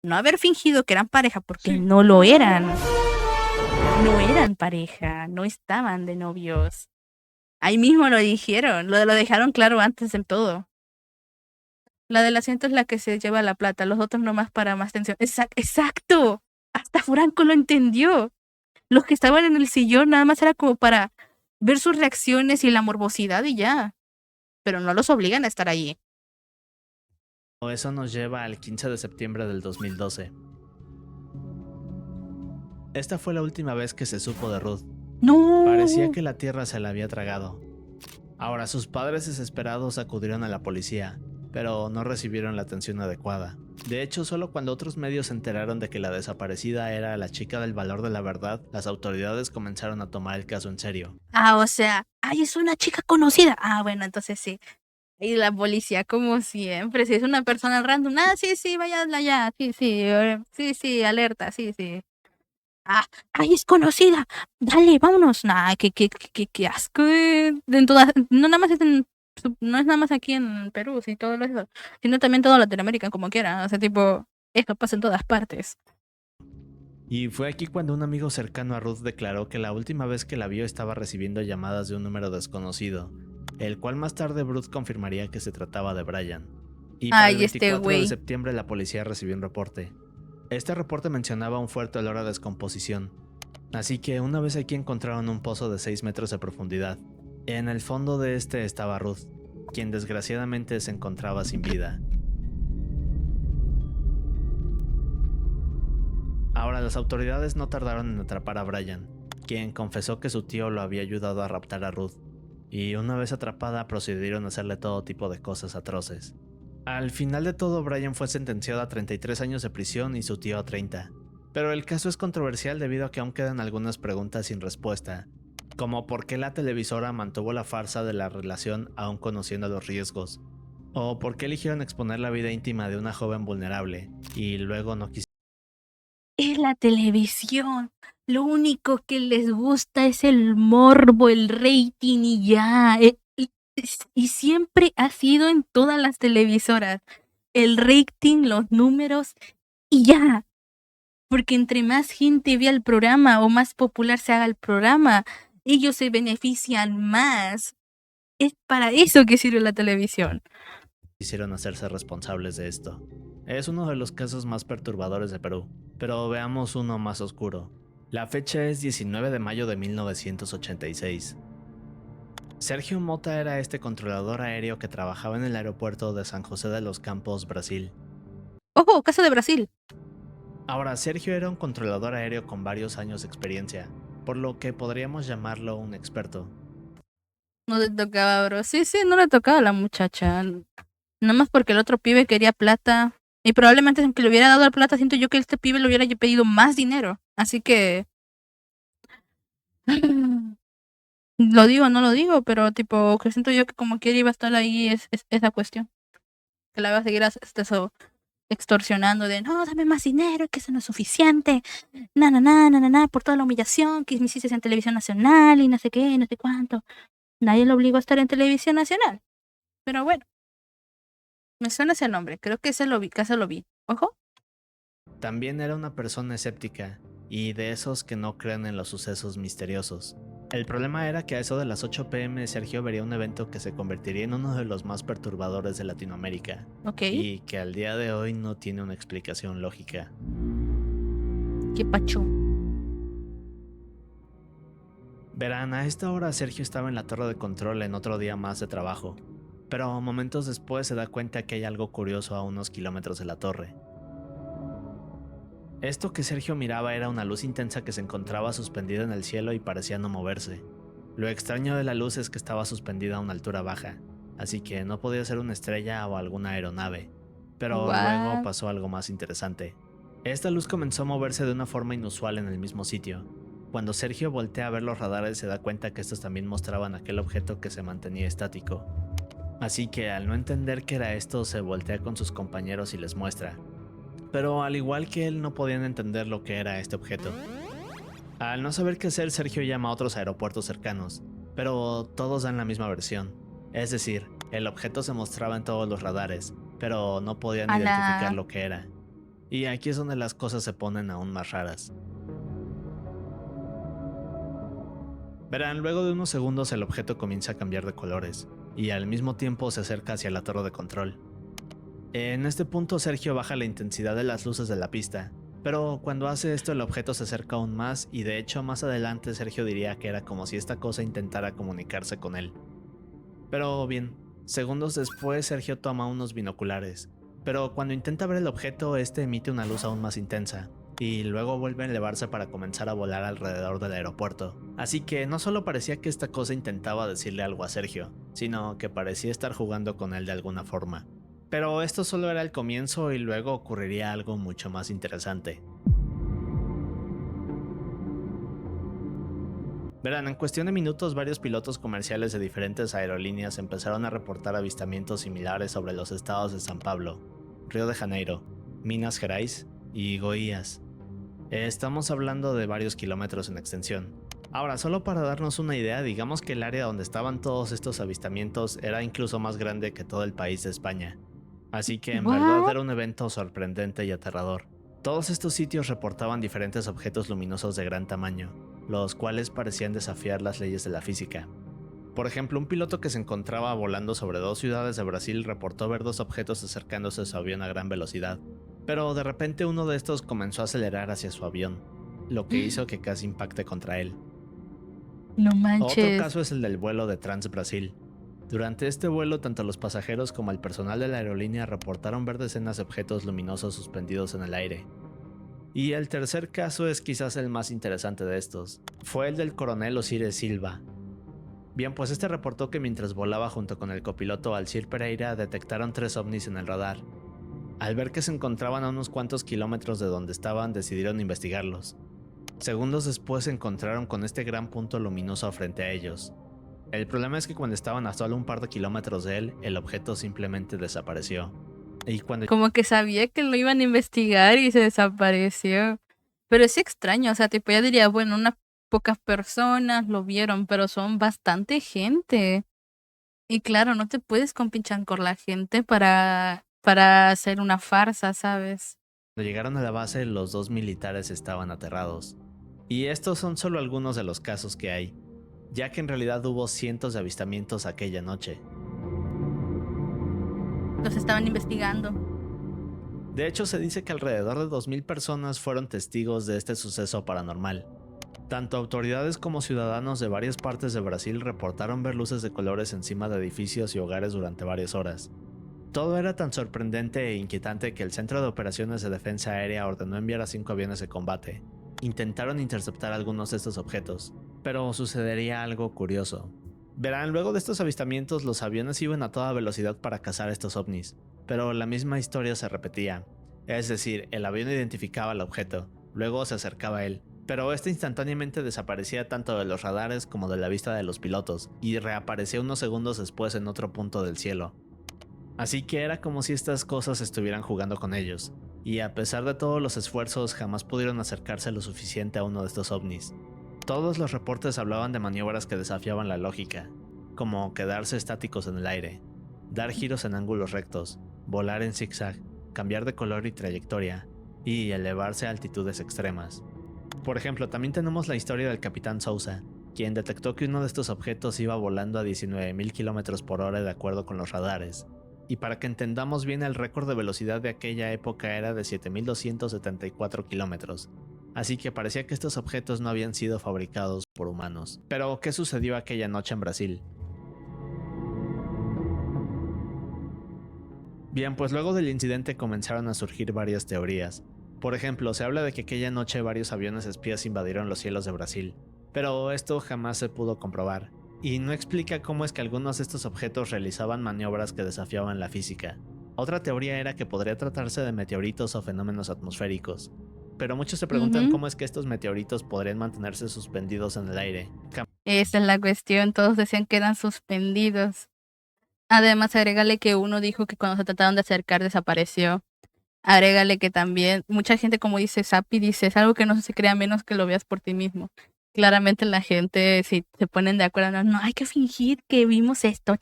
no haber fingido que eran pareja, porque no lo eran. No eran pareja, no estaban de novios. Ahí mismo lo dijeron, lo dejaron claro antes en todo. La del asiento es la que se lleva la plata, los otros nomás para más tensión. Exacto. Hasta Franco lo entendió. Los que estaban en el sillón nada más era como para ver sus reacciones y la morbosidad y ya. Pero no los obligan a estar allí. eso nos lleva al 15 de septiembre del 2012. Esta fue la última vez que se supo de Ruth. No. Parecía que la tierra se la había tragado. Ahora, sus padres desesperados acudieron a la policía, pero no recibieron la atención adecuada. De hecho, solo cuando otros medios se enteraron de que la desaparecida era la chica del valor de la verdad, las autoridades comenzaron a tomar el caso en serio. O sea, es una chica conocida. Bueno, entonces sí. Y la policía, como siempre, si es una persona random, sí, vaya allá, sí, alerta, sí. Es conocida, dale, vámonos. Qué asco. No nada más no es nada más aquí en Perú, sí, todo eso, sino también toda Latinoamérica, como quiera. O sea, tipo, esto pasa en todas partes. Y fue aquí cuando un amigo cercano a Ruth declaró que la última vez que la vio estaba recibiendo llamadas de un número desconocido, el cual más tarde Ruth confirmaría que se trataba de Brian. Y para el 24 de septiembre la policía recibió un reporte. Este reporte mencionaba un fuerte olor a descomposición. Así que una vez aquí encontraron un pozo de 6 metros de profundidad. En el fondo de este estaba Ruth, quien desgraciadamente se encontraba sin vida. Ahora, las autoridades no tardaron en atrapar a Brian, quien confesó que su tío lo había ayudado a raptar a Ruth, y una vez atrapada procedieron a hacerle todo tipo de cosas atroces. Al final de todo, Brian fue sentenciado a 33 años de prisión y su tío a 30. Pero el caso es controversial debido a que aún quedan algunas preguntas sin respuesta, como por qué la televisora mantuvo la farsa de la relación aún conociendo los riesgos, o por qué eligieron exponer la vida íntima de una joven vulnerable y luego no quisieron. Es la televisión. Lo único que les gusta es el morbo, el rating y ya. Y siempre ha sido en todas las televisoras. El rating, los números y ya. Porque entre más gente vea el programa o más popular se haga el programa, ellos se benefician más. Es para eso que sirve la televisión. Quisieron hacerse responsables de esto. Es uno de los casos más perturbadores de Perú, pero veamos uno más oscuro. La fecha es 19 de mayo de 1986. Sergio Mota era este controlador aéreo que trabajaba en el aeropuerto de San José de los Campos, Brasil. ¡Ojo! Caso de Brasil. Ahora, Sergio era un controlador aéreo con varios años de experiencia, por lo que podríamos llamarlo un experto. No le tocaba, bro. Sí, no le tocaba a la muchacha. Nada más porque el otro pibe quería plata. Y probablemente aunque le hubiera dado la plata, siento yo que este pibe le hubiera pedido más dinero. Así que... Lo digo, no lo digo, pero tipo, que siento yo que como quiera iba a estar ahí es esa cuestión. Que la va a seguir extorsionando de, no, dame más dinero, que eso no es suficiente. Por toda la humillación que me hiciste en televisión nacional y no sé qué, no sé cuánto. Nadie lo obligó a estar en televisión nacional. Pero bueno. Me suena ese nombre, creo que ese lo vi. Ojo. También era una persona escéptica, y de esos que no creen en los sucesos misteriosos. El problema era que a eso de las 8 p.m. Sergio vería un evento que se convertiría en uno de los más perturbadores de Latinoamérica, Ok. y que al día de hoy no tiene una explicación lógica. Qué pacho. Verán, a esta hora Sergio estaba en la torre de control en otro día más de trabajo, pero momentos después se da cuenta que hay algo curioso a unos kilómetros de la torre. Esto que Sergio miraba era una luz intensa que se encontraba suspendida en el cielo y parecía no moverse. Lo extraño de la luz es que estaba suspendida a una altura baja, así que no podía ser una estrella o alguna aeronave. Pero luego pasó algo más interesante. Esta luz comenzó a moverse de una forma inusual en el mismo sitio. Cuando Sergio voltea a ver los radares se da cuenta que estos también mostraban aquel objeto que se mantenía estático. Así que al no entender qué era esto se voltea con sus compañeros y les muestra. Pero al igual que él no podían entender lo que era este objeto. Al no saber qué hacer, Sergio llama a otros aeropuertos cercanos, pero todos dan la misma versión. Es decir, el objeto se mostraba en todos los radares, pero no podían identificar lo que era. Y aquí es donde las cosas se ponen aún más raras. Verán, luego de unos segundos el objeto comienza a cambiar de colores, y al mismo tiempo se acerca hacia la torre de control. En este punto Sergio baja la intensidad de las luces de la pista, pero cuando hace esto el objeto se acerca aún más y de hecho más adelante Sergio diría que era como si esta cosa intentara comunicarse con él. Pero bien, segundos después Sergio toma unos binoculares, pero cuando intenta ver el objeto este emite una luz aún más intensa, y luego vuelve a elevarse para comenzar a volar alrededor del aeropuerto. Así que no solo parecía que esta cosa intentaba decirle algo a Sergio, sino que parecía estar jugando con él de alguna forma. Pero esto solo era el comienzo y luego ocurriría algo mucho más interesante. Verán, en cuestión de minutos varios pilotos comerciales de diferentes aerolíneas empezaron a reportar avistamientos similares sobre los estados de San Pablo, Río de Janeiro, Minas Gerais y Goiás. Estamos hablando de varios kilómetros en extensión. Ahora, solo para darnos una idea, digamos que el área donde estaban todos estos avistamientos era incluso más grande que todo el país de España. Así que en verdad era un evento sorprendente y aterrador. Todos estos sitios reportaban diferentes objetos luminosos de gran tamaño, los cuales parecían desafiar las leyes de la física. Por ejemplo, un piloto que se encontraba volando sobre 2 ciudades de Brasil reportó ver 2 objetos acercándose a su avión a gran velocidad, pero de repente uno de estos comenzó a acelerar hacia su avión. lo que hizo que casi impacte contra él. No Otro manches. caso es el del vuelo de Trans Brasil. Durante este vuelo, tanto los pasajeros como el personal de la aerolínea reportaron ver decenas de objetos luminosos suspendidos en el aire. Y el tercer caso es quizás el más interesante de estos. Fue el del coronel Osiris Silva. Bien, pues este reportó que mientras volaba junto con el copiloto Alcir Pereira detectaron 3 ovnis en el radar. Al ver que se encontraban a unos cuantos kilómetros de donde estaban, decidieron investigarlos. Segundos después se encontraron con este gran punto luminoso frente a ellos. El problema es que cuando estaban a solo un par de kilómetros de él, el objeto simplemente desapareció. Y cuando Como que sabía que lo iban a investigar y se desapareció. Pero es extraño, o sea, tipo, ya diría, bueno, unas pocas personas lo vieron, pero son bastante gente. Y claro, no te puedes compinchar con la gente para hacer una farsa, ¿sabes? llegaron a la base, los 2 militares estaban aterrados. Y estos son solo algunos de los casos que hay, ya que en realidad hubo cientos de avistamientos aquella noche. Los estaban investigando. De hecho, se dice que alrededor de 2000 personas fueron testigos de este suceso paranormal. Tanto autoridades como ciudadanos de varias partes de Brasil reportaron ver luces de colores encima de edificios y hogares durante varias horas. Todo era tan sorprendente e inquietante que el Centro de Operaciones de Defensa Aérea ordenó enviar a 5 aviones de combate. Intentaron interceptar algunos de estos objetos, pero sucedería algo curioso. Verán, luego de estos avistamientos los aviones iban a toda velocidad para cazar estos ovnis, pero la misma historia se repetía. Es decir, el avión identificaba el objeto, luego se acercaba a él, pero este instantáneamente desaparecía tanto de los radares como de la vista de los pilotos, y reaparecía unos segundos después en otro punto del cielo. Así que era como si estas cosas estuvieran jugando con ellos, y a pesar de todos los esfuerzos jamás pudieron acercarse lo suficiente a uno de estos ovnis. Todos los reportes hablaban de maniobras que desafiaban la lógica, como quedarse estáticos en el aire, dar giros en ángulos rectos, volar en zigzag, cambiar de color y trayectoria, y elevarse a altitudes extremas. Por ejemplo, también tenemos la historia del Capitán Sousa, quien detectó que uno de estos objetos iba volando a 19.000 km por hora de acuerdo con los radares. Y para que entendamos bien, el récord de velocidad de aquella época era de 7.274 kilómetros. Así que parecía que estos objetos no habían sido fabricados por humanos. Pero, ¿qué sucedió aquella noche en Brasil? Bien, pues luego del incidente comenzaron a surgir varias teorías. Por ejemplo, se habla de que aquella noche varios aviones espías invadieron los cielos de Brasil, pero esto jamás se pudo comprobar, y no explica cómo es que algunos de estos objetos realizaban maniobras que desafiaban la física. Otra teoría era que podría tratarse de meteoritos o fenómenos atmosféricos, pero muchos se preguntan cómo es que estos meteoritos podrían mantenerse suspendidos en el aire. Esa es la cuestión, todos decían que eran suspendidos. Además, agrégale que uno dijo que cuando se trataron de acercar desapareció. Agrégale que también mucha gente, como dice Sapi, dice, es algo que no se crea menos que lo veas por ti mismo. Claramente la gente, si se ponen de acuerdo, no, hay que fingir que vimos esto,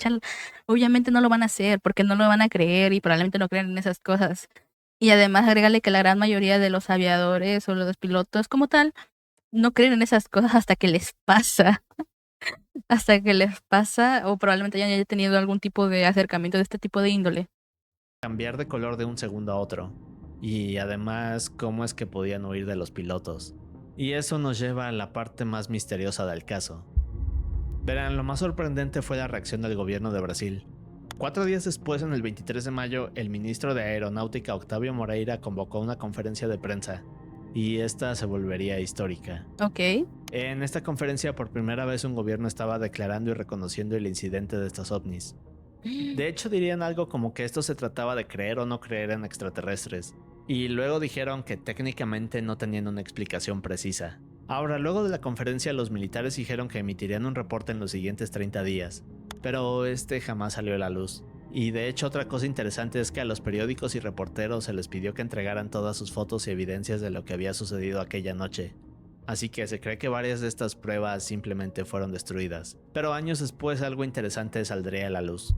obviamente no lo van a hacer porque no lo van a creer y probablemente no crean en esas cosas. Y además agrégale que la gran mayoría de los aviadores o los pilotos como tal, no creen en esas cosas hasta que les pasa. Hasta que les pasa o probablemente hayan tenido algún tipo de acercamiento de este tipo de índole. Cambiar de color de un segundo a otro. Y además, cómo es que podían huir de los pilotos. Y eso nos lleva a la parte más misteriosa del caso. Verán, lo más sorprendente fue la reacción del gobierno de Brasil. 4 días después, en el 23 de mayo, el ministro de Aeronáutica Octavio Moreira convocó una conferencia de prensa, y esta se volvería histórica. Ok. En esta conferencia, por primera vez, un gobierno estaba declarando y reconociendo el incidente de estos ovnis. De hecho, dirían algo como que esto se trataba de creer o no creer en extraterrestres, y luego dijeron que técnicamente no tenían una explicación precisa. Ahora, luego de la conferencia, los militares dijeron que emitirían un reporte en los siguientes 30 días, pero este jamás salió a la luz. Y de hecho, otra cosa interesante es que a los periódicos y reporteros se les pidió que entregaran todas sus fotos y evidencias de lo que había sucedido aquella noche. Así que se cree que varias de estas pruebas simplemente fueron destruidas. Pero años después algo interesante saldría a la luz.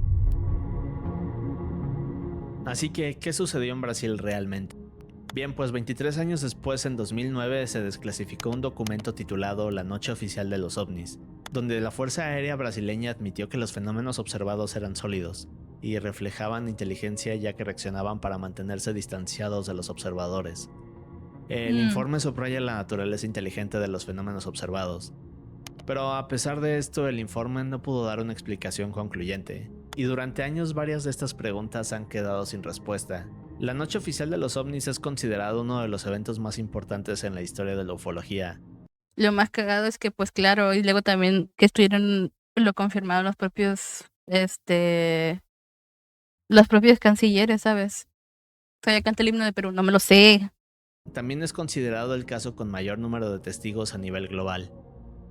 Así que, ¿qué sucedió en Brasil realmente? Bien, pues 23 años después, en 2009, se desclasificó un documento titulado La Noche Oficial de los OVNIs, donde la Fuerza Aérea Brasileña admitió que los fenómenos observados eran sólidos y reflejaban inteligencia, ya que reaccionaban para mantenerse distanciados de los observadores. El informe subraya la naturaleza inteligente de los fenómenos observados. Pero a pesar de esto, el informe no pudo dar una explicación concluyente, y durante años varias de estas preguntas han quedado sin respuesta. La Noche Oficial de los OVNIs es considerado uno de los eventos más importantes en la historia de la ufología. Lo más cagado es que, pues claro, y luego también que lo confirmaron los propios cancilleres, ¿sabes? O sea, ya canta el himno de Perú, no me lo sé. También es considerado el caso con mayor número de testigos a nivel global.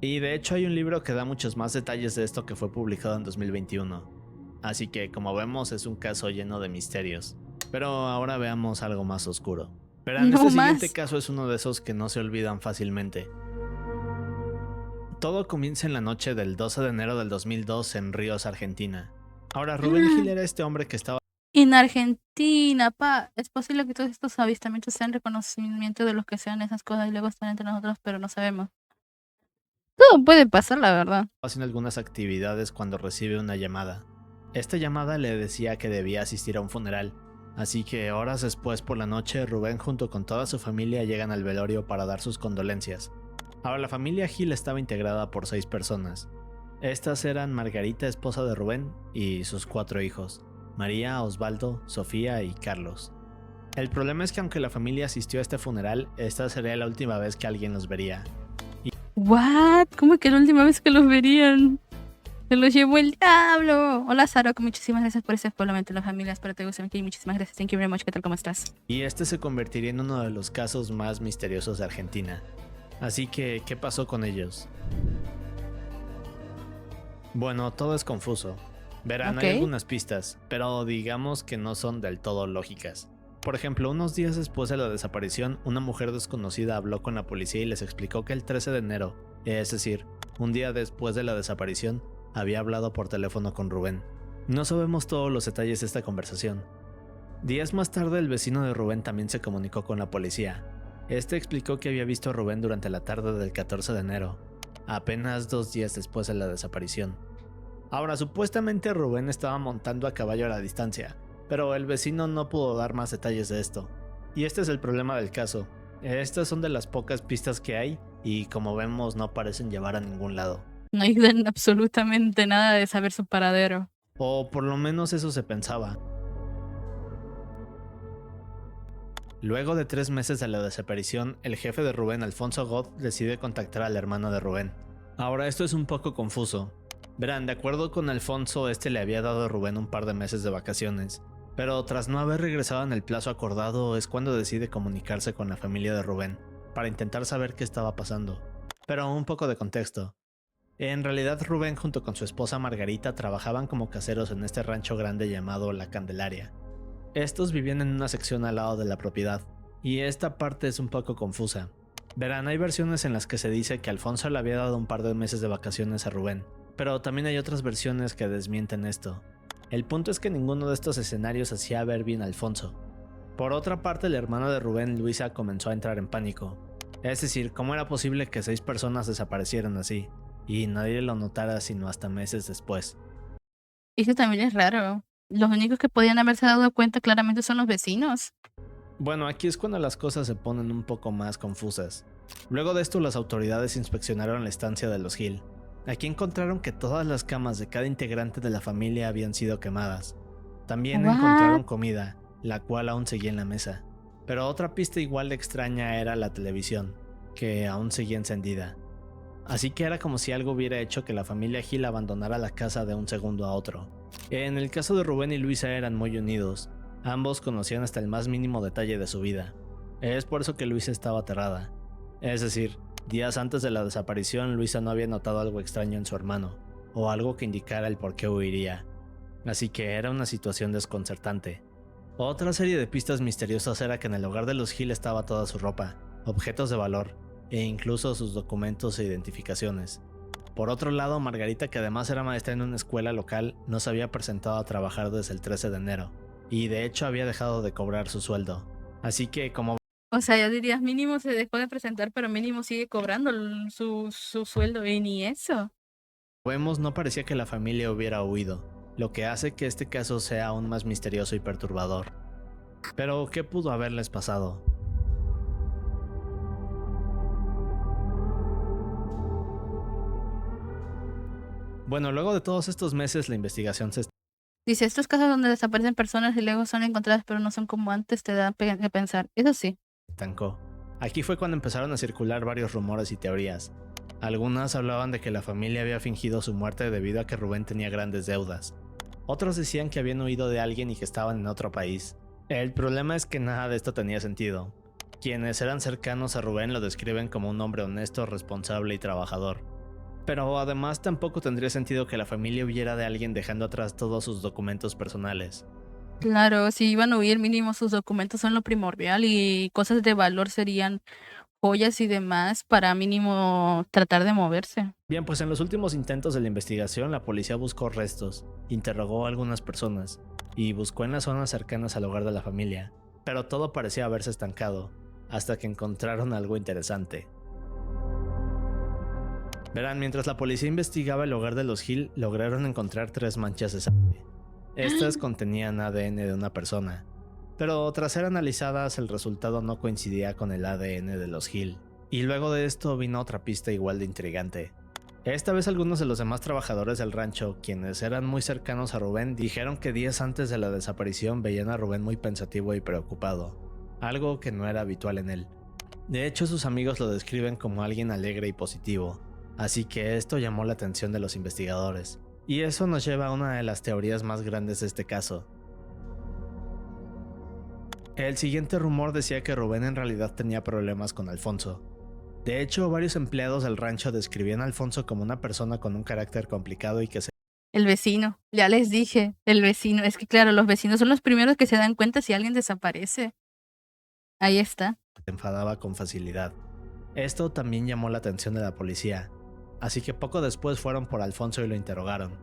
Y de hecho hay un libro que da muchos más detalles de esto que fue publicado en 2021. Así que, como vemos, es un caso lleno de misterios. Pero ahora veamos algo más oscuro. Verán, No este más. siguiente caso es uno de esos que no se olvidan fácilmente. Todo comienza en la noche del 12 de enero del 2002 en Ríos, Argentina. Ahora, Rubén Gil era este hombre que estaba En Argentina, es posible que todos estos avistamientos sean reconocimiento de los que sean esas cosas y luego están entre nosotros, pero no sabemos. Todo puede pasar, la verdad. haciendo algunas actividades cuando recibe una llamada. Esta llamada le decía que debía asistir a un funeral, así que horas después por la noche Rubén junto con toda su familia llegan al velorio para dar sus condolencias. Ahora la familia Gil estaba integrada por 6 personas. Estas eran Margarita, esposa de Rubén, y sus 4 hijos, María, Osvaldo, Sofía y Carlos. El problema es que aunque la familia asistió a este funeral, esta sería la última vez que alguien los vería. ¿What? ¿Cómo que la última vez que los verían? Se los llevó el diablo. Hola, Saro, muchísimas gracias por ese spoilermente la familia. Espero te guste y muchísimas gracias. Thank you very much. ¿Qué tal? ¿Cómo estás? Y este se convertiría en uno de los casos más misteriosos de Argentina. Así que, ¿qué pasó con ellos? Bueno, todo es confuso. Verán, Ok. hay algunas pistas, pero digamos que no son del todo lógicas. Por ejemplo, unos días después de la desaparición, una mujer desconocida habló con la policía y les explicó que el 13 de enero, es decir, un día después de la desaparición, había hablado por teléfono con Rubén. No sabemos todos los detalles de esta conversación. Días más tarde, el vecino de Rubén también se comunicó con la policía. Este explicó que había visto a Rubén durante la tarde del 14 de enero, apenas 2 días después de la desaparición. Ahora, supuestamente Rubén estaba montando a caballo a la distancia, pero el vecino no pudo dar más detalles de esto. Y este es el problema del caso. Estas son de las pocas pistas que hay y como vemos no parecen llevar a ningún lado. No ayudan absolutamente nada de saber su paradero. O por lo menos eso se pensaba. Luego de 3 meses de la desaparición, el jefe de Rubén, Alfonso God, decide contactar al hermano de Rubén. Ahora esto es un poco confuso. Verán, de acuerdo con Alfonso, este le había dado a Rubén un par de meses de vacaciones, pero tras no haber regresado en el plazo acordado es cuando decide comunicarse con la familia de Rubén, para intentar saber qué estaba pasando. Pero un poco de contexto. En realidad Rubén junto con su esposa Margarita trabajaban como caseros en este rancho grande llamado La Candelaria. Estos vivían en una sección al lado de la propiedad, y esta parte es un poco confusa. Verán, hay versiones en las que se dice que Alfonso le había dado un par de meses de vacaciones a Rubén, pero también hay otras versiones que desmienten esto. El punto es que ninguno de estos escenarios hacía ver bien a Alfonso. Por otra parte, el hermano de Rubén, Luisa, comenzó a entrar en pánico. Es decir, ¿cómo era posible que 6 personas desaparecieran así? Y nadie lo notara sino hasta meses después. Eso también es raro. Los únicos que podían haberse dado cuenta claramente son los vecinos. Bueno, aquí es cuando las cosas se ponen un poco más confusas. Luego de esto, las autoridades inspeccionaron la estancia de los Gil. Aquí encontraron que todas las camas de cada integrante de la familia habían sido quemadas. También What? encontraron comida, la cual aún seguía en la mesa. Pero otra pista igual de extraña era la televisión, que aún seguía encendida. Así que era como si algo hubiera hecho que la familia Gil abandonara la casa de un segundo a otro. En el caso de Rubén y Luisa eran muy unidos. Ambos conocían hasta el más mínimo detalle de su vida. Es por eso que Luisa estaba aterrada. Es decir, días antes de la desaparición, Luisa no había notado algo extraño en su hermano, o algo que indicara el por qué huiría. Así que era una situación desconcertante. Otra serie de pistas misteriosas era que en el hogar de los Gil estaba toda su ropa, objetos de valor, e incluso sus documentos e identificaciones. Por otro lado, Margarita, que además era maestra en una escuela local, no se había presentado a trabajar desde el 13 de enero, y de hecho había dejado de cobrar su sueldo. Así que como O sea, ya dirías mínimo se dejó de presentar, pero mínimo sigue cobrando su sueldo y ni eso. vemos, no parecía que la familia hubiera huido, lo que hace que este caso sea aún más misterioso y perturbador. Pero, ¿qué pudo haberles pasado? Bueno, luego de todos estos meses la investigación se Dice, estos casos donde desaparecen personas y luego son encontradas pero no son como antes te da que pensar. Eso sí. estancó. Aquí fue cuando empezaron a circular varios rumores y teorías. Algunas hablaban de que la familia había fingido su muerte debido a que Rubén tenía grandes deudas. Otros decían que habían huido de alguien y que estaban en otro país. El problema es que nada de esto tenía sentido. Quienes eran cercanos a Rubén lo describen como un hombre honesto, responsable y trabajador. Pero además tampoco tendría sentido que la familia huyera de alguien dejando atrás todos sus documentos personales. Claro, si iban a huir, mínimo sus documentos son lo primordial y cosas de valor serían joyas y demás para mínimo tratar de moverse. Bien, pues en los últimos intentos de la investigación la policía buscó restos, interrogó a algunas personas y buscó en las zonas cercanas al hogar de la familia, pero todo parecía haberse estancado, hasta que encontraron algo interesante. Verán, mientras la policía investigaba el hogar de los Hill, lograron encontrar 3 manchas de sangre. Estas contenían ADN de una persona, pero tras ser analizadas el resultado no coincidía con el ADN de los Hill. Y luego de esto vino otra pista igual de intrigante. Esta vez algunos de los demás trabajadores del rancho, quienes eran muy cercanos a Rubén, dijeron que días antes de la desaparición veían a Rubén muy pensativo y preocupado, algo que no era habitual en él. De hecho, sus amigos lo describen como alguien alegre y positivo, así que esto llamó la atención de los investigadores. Y eso nos lleva a una de las teorías más grandes de este caso. El siguiente rumor decía que Rubén en realidad tenía problemas con Alfonso. De hecho, varios empleados del rancho describían a Alfonso como una persona con un carácter complicado y que se El vecino, ya les dije, el vecino. Es que claro, los vecinos son los primeros que se dan cuenta si alguien desaparece. Ahí está. enfadaba con facilidad. Esto también llamó la atención de la policía, así que poco después fueron por Alfonso y lo interrogaron.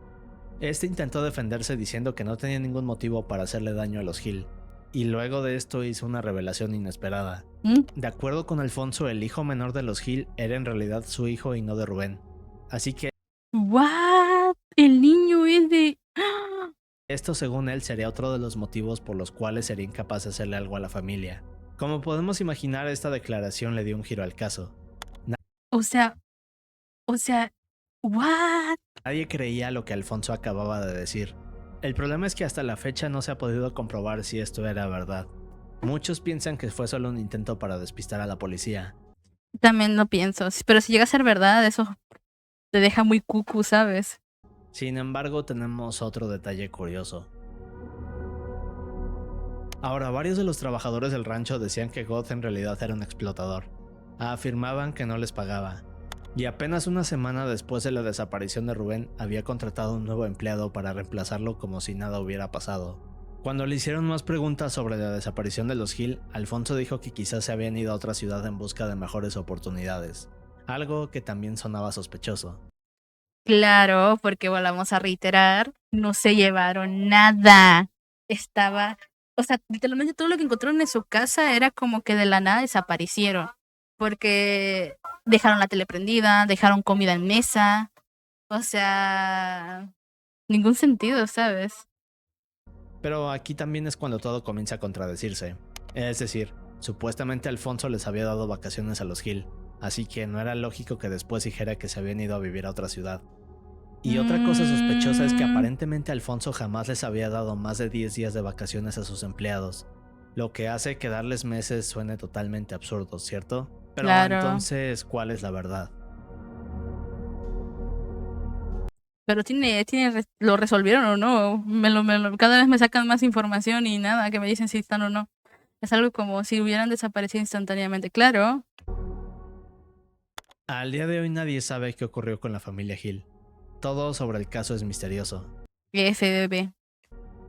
Este intentó defenderse diciendo que no tenía ningún motivo para hacerle daño a los Hill, y luego de esto hizo una revelación inesperada. De acuerdo con Alfonso, el hijo menor de los Hill era en realidad su hijo y no de Rubén. Así que ¿What? El niño es de... esto, según él, sería otro de los motivos por los cuales sería incapaz de hacerle algo a la familia. Como podemos imaginar, esta declaración le dio un giro al caso. O sea, ¿what? Nadie creía lo que Alfonso acababa de decir. El problema es que hasta la fecha no se ha podido comprobar si esto era verdad. Muchos piensan que fue solo un intento para despistar a la policía. También lo pienso. Pero si llega a ser verdad, eso te deja muy cucu, ¿sabes? Sin embargo, tenemos otro detalle curioso. Ahora, varios de los trabajadores del rancho decían que God en realidad era un explotador. Afirmaban que no les pagaba. Y apenas una semana después de la desaparición de Rubén, había contratado un nuevo empleado para reemplazarlo como si nada hubiera pasado. Cuando le hicieron más preguntas sobre la desaparición de los Hill, Alfonso dijo que quizás se habían ido a otra ciudad en busca de mejores oportunidades, algo que también sonaba sospechoso. Claro, porque volvamos a reiterar, no se llevaron nada. Estaba, o sea, literalmente todo lo que encontraron en su casa era como que de la nada desaparecieron. Porque dejaron la tele prendida, dejaron comida en mesa. O sea, ningún sentido, ¿sabes? Pero aquí también es cuando todo comienza a contradecirse. Es decir, supuestamente Alfonso les había dado vacaciones a los Hill, así que no era lógico que después dijera que se habían ido a vivir a otra ciudad. Y otra cosa sospechosa es que aparentemente Alfonso jamás les había dado más de 10 días de vacaciones a sus empleados, lo que hace que darles meses suene totalmente absurdo, ¿cierto? Pero Claro. entonces, ¿cuál es la verdad? Pero ¿lo resolvieron o no? Cada vez me sacan más información y nada, que me dicen si están o no. Es algo como si hubieran desaparecido instantáneamente. Claro. Al día de hoy nadie sabe qué ocurrió con la familia Hill. Todo sobre el caso es misterioso. FDB.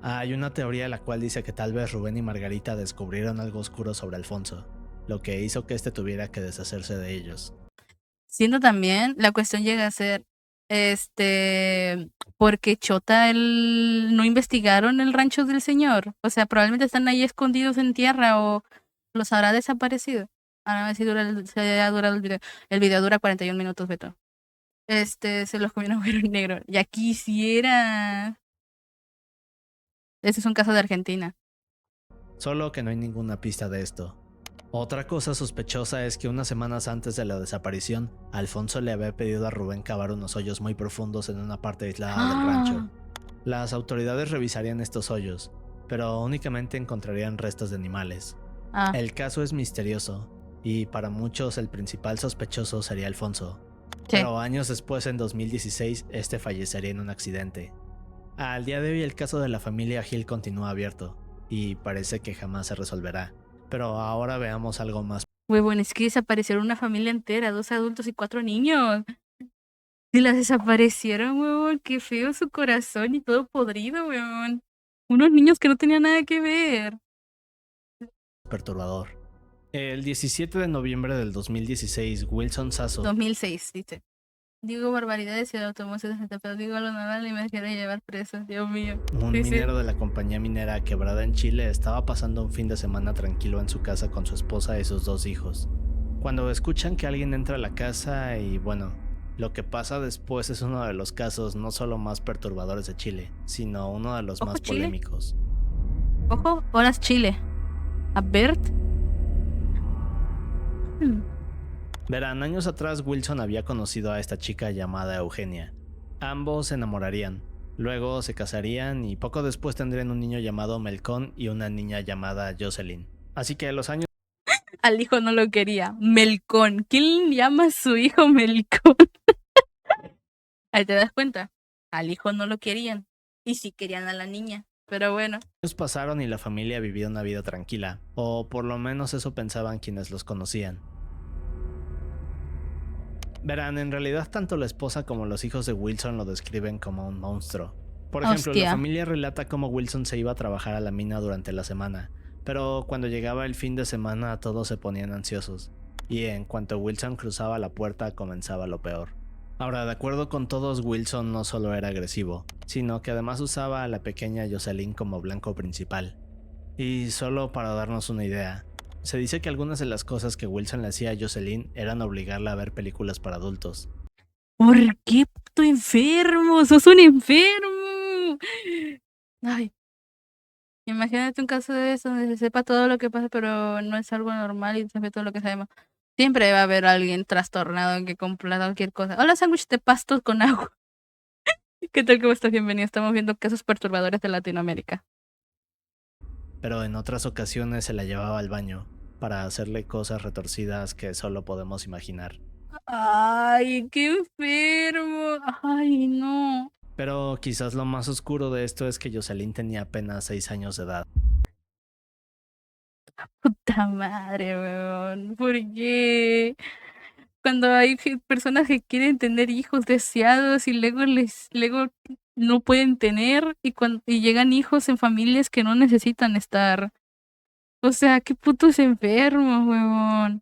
Hay una teoría la cual dice que tal vez Rubén y Margarita descubrieron algo oscuro sobre Alfonso, lo que hizo que este tuviera que deshacerse de ellos. Siendo también, la cuestión llega a ser, porque Chota no investigaron el rancho del señor. O sea, probablemente están ahí escondidos en tierra o los habrá desaparecido. A ver si se ha durado el video. El video dura 41 minutos, Beto. Se los comieron agujero negro. Ya quisiera. Ese es un caso de Argentina. Solo que no hay ninguna pista de esto. Otra cosa sospechosa es que unas semanas antes de la desaparición, Alfonso le había pedido a Rubén cavar unos hoyos muy profundos en una parte aislada del rancho. Las autoridades revisarían estos hoyos, pero únicamente encontrarían restos de animales. Ah, El caso es misterioso, y para muchos el principal sospechoso sería Alfonso. sí. Pero años después, en 2016, este fallecería en un accidente. Al día de hoy el caso de la familia Hill continúa abierto, y parece que jamás se resolverá. Pero ahora veamos algo más. Huevón, es que desaparecieron una familia entera, 2 adultos y 4 niños. Y las desaparecieron, huevón, qué feo su corazón y todo podrido, huevón. Unos niños que no tenían nada que ver. Perturbador. El 17 de noviembre del 2016, Wilson Sasso, 2006, dice. Digo barbaridades y lo tomó 60, pero digo lo normal y me quiere llevar preso, Dios mío. un Sí, sí. minero de la compañía minera Quebrada en Chile, estaba pasando un fin de semana tranquilo en su casa con su esposa y sus 2 hijos. Cuando escuchan que alguien entra a la casa y bueno, lo que pasa después es uno de los casos no solo más perturbadores de Chile, sino uno de los Ojo, más Chile. polémicos. Ojo, horas Chile. A Bert. Verán, años atrás Wilson había conocido a esta chica llamada Eugenia. Ambos se enamorarían, luego se casarían y poco después tendrían un niño llamado Melcón y una niña llamada Jocelyn. Así que a los años Al hijo no lo quería. Melcón. ¿Quién llama a su hijo Melcón? Ahí te das cuenta. Al hijo no lo querían. Y sí querían a la niña. Pero bueno. pasaron y la familia vivía una vida tranquila, o por lo menos eso pensaban quienes los conocían. Verán, en realidad tanto la esposa como los hijos de Wilson lo describen como un monstruo. Por ejemplo, Hostia. la familia relata cómo Wilson se iba a trabajar a la mina durante la semana, pero cuando llegaba el fin de semana todos se ponían ansiosos, y en cuanto Wilson cruzaba la puerta comenzaba lo peor. Ahora, de acuerdo con todos, Wilson no solo era agresivo, sino que además usaba a la pequeña Jocelyn como blanco principal. Y solo para darnos una idea, se dice que algunas de las cosas que Wilson le hacía a Jocelyn eran obligarla a ver películas para adultos. ¿Por qué, puto enfermo? ¡Sos un enfermo! Ay. Imagínate un caso de eso donde se sepa todo lo que pasa, pero no es algo normal y se ve todo lo que sabemos. Siempre va a haber alguien trastornado que compra cualquier cosa. Hola, sándwich de pastos con agua. ¿Qué tal? ¿Cómo estás? Bienvenido. Estamos viendo casos perturbadores de Latinoamérica. Pero en otras ocasiones se la llevaba al baño para hacerle cosas retorcidas que solo podemos imaginar. Ay, qué enfermo. Ay, no. Pero quizás lo más oscuro de esto es que Jocelyn tenía apenas 6 años de edad. Puta madre, weón. ¿Por qué? Cuando hay personas que quieren tener hijos deseados y luego no pueden tener y llegan hijos en familias que no necesitan estar. O sea, qué putos enfermos, weón.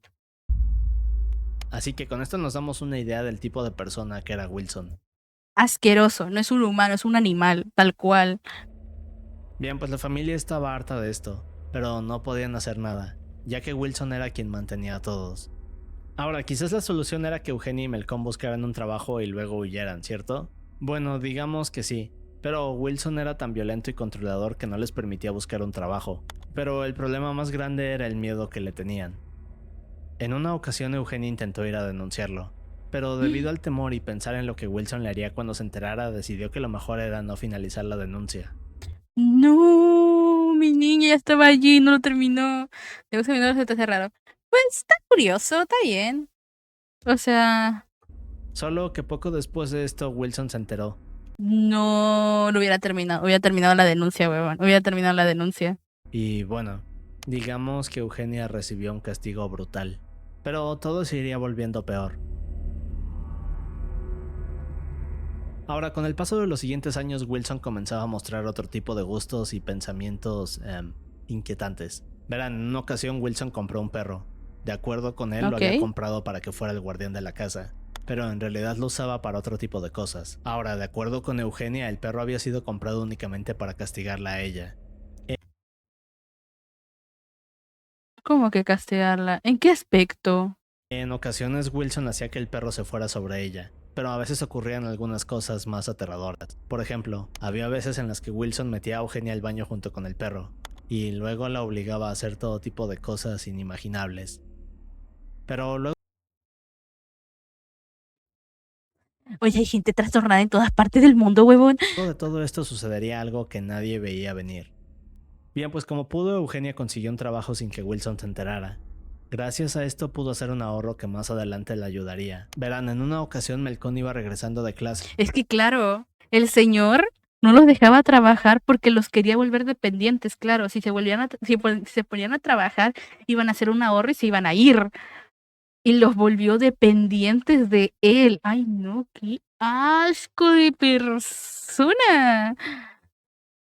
Así que con esto nos damos una idea del tipo de persona que era Wilson. Asqueroso, no es un humano, es un animal, tal cual. Bien, pues la familia estaba harta de esto, pero no podían hacer nada, ya que Wilson era quien mantenía a todos. Ahora, quizás la solución era que Eugenia y Melcón buscaran un trabajo y luego huyeran, ¿cierto? Bueno, digamos que sí, pero Wilson era tan violento y controlador que no les permitía buscar un trabajo. Pero el problema más grande era el miedo que le tenían. En una ocasión Eugenia intentó ir a denunciarlo, pero debido al temor y pensar en lo que Wilson le haría cuando se enterara, decidió que lo mejor era no finalizar la denuncia. No, mi niña ya estaba allí, no lo terminó. Luego se vino, se te hace raro. Pues está curioso, está bien. O sea, Solo que poco después de esto Wilson se enteró. no lo hubiera terminado. Hubiera terminado la denuncia, huevón. Hubiera terminado la denuncia. Y bueno, digamos que Eugenia recibió un castigo brutal. Pero todo se iría volviendo peor. Ahora, con el paso de los siguientes años, Wilson comenzaba a mostrar otro tipo de gustos y pensamientos inquietantes. Verán, en una ocasión Wilson compró un perro. De acuerdo con él, lo Ok. había comprado para que fuera el guardián de la casa, pero en realidad lo usaba para otro tipo de cosas. Ahora, de acuerdo con Eugenia, el perro había sido comprado únicamente para castigarla a ella. ¿Cómo que castigarla? ¿En qué aspecto? En ocasiones Wilson hacía que el perro se fuera sobre ella, pero a veces ocurrían algunas cosas más aterradoras. Por ejemplo, había veces en las que Wilson metía a Eugenia al baño junto con el perro, y luego la obligaba a hacer todo tipo de cosas inimaginables. Pero luego Oye, hay gente trastornada en todas partes del mundo, huevón. de todo esto sucedería algo que nadie veía venir. Bien, pues como pudo, Eugenia consiguió un trabajo sin que Wilson se enterara. Gracias a esto pudo hacer un ahorro que más adelante le ayudaría. Verán, en una ocasión Melcón iba regresando de clase. Es que claro, el señor no los dejaba trabajar porque los quería volver dependientes, claro. Si se ponían a trabajar, iban a hacer un ahorro y se iban a ir. Y los volvió dependientes de él. Ay, no, qué asco de persona.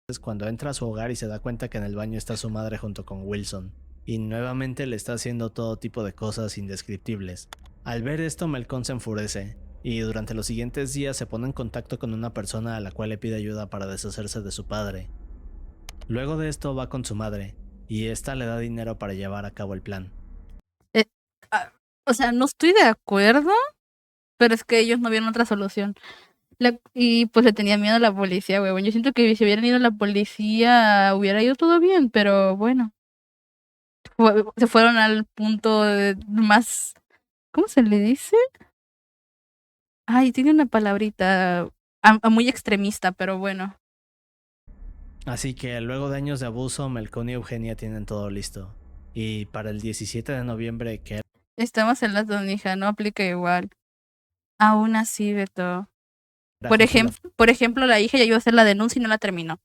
Es cuando entra a su hogar y se da cuenta que en el baño está su madre junto con Wilson, y nuevamente le está haciendo todo tipo de cosas indescriptibles. Al ver esto, Melcón se enfurece, y durante los siguientes días se pone en contacto con una persona a la cual le pide ayuda para deshacerse de su padre. Luego de esto va con su madre, y esta le da dinero para llevar a cabo el plan. Eh, o sea, no estoy de acuerdo, pero es que ellos no vieron otra solución. Y pues le tenían miedo a la policía, huevón. Yo siento que si hubieran ido a la policía hubiera ido todo bien, pero bueno. Se fueron al punto más... ¿Cómo se le dice? Ay, tiene una palabrita muy extremista, pero bueno. Así que luego de años de abuso, Melcón y Eugenia tienen todo listo. Y para el 17 de noviembre, que Estamos en la donija, no aplica igual. Aún así, Beto. era Por justo la ejemplo, la hija ya iba a hacer la denuncia y no la terminó.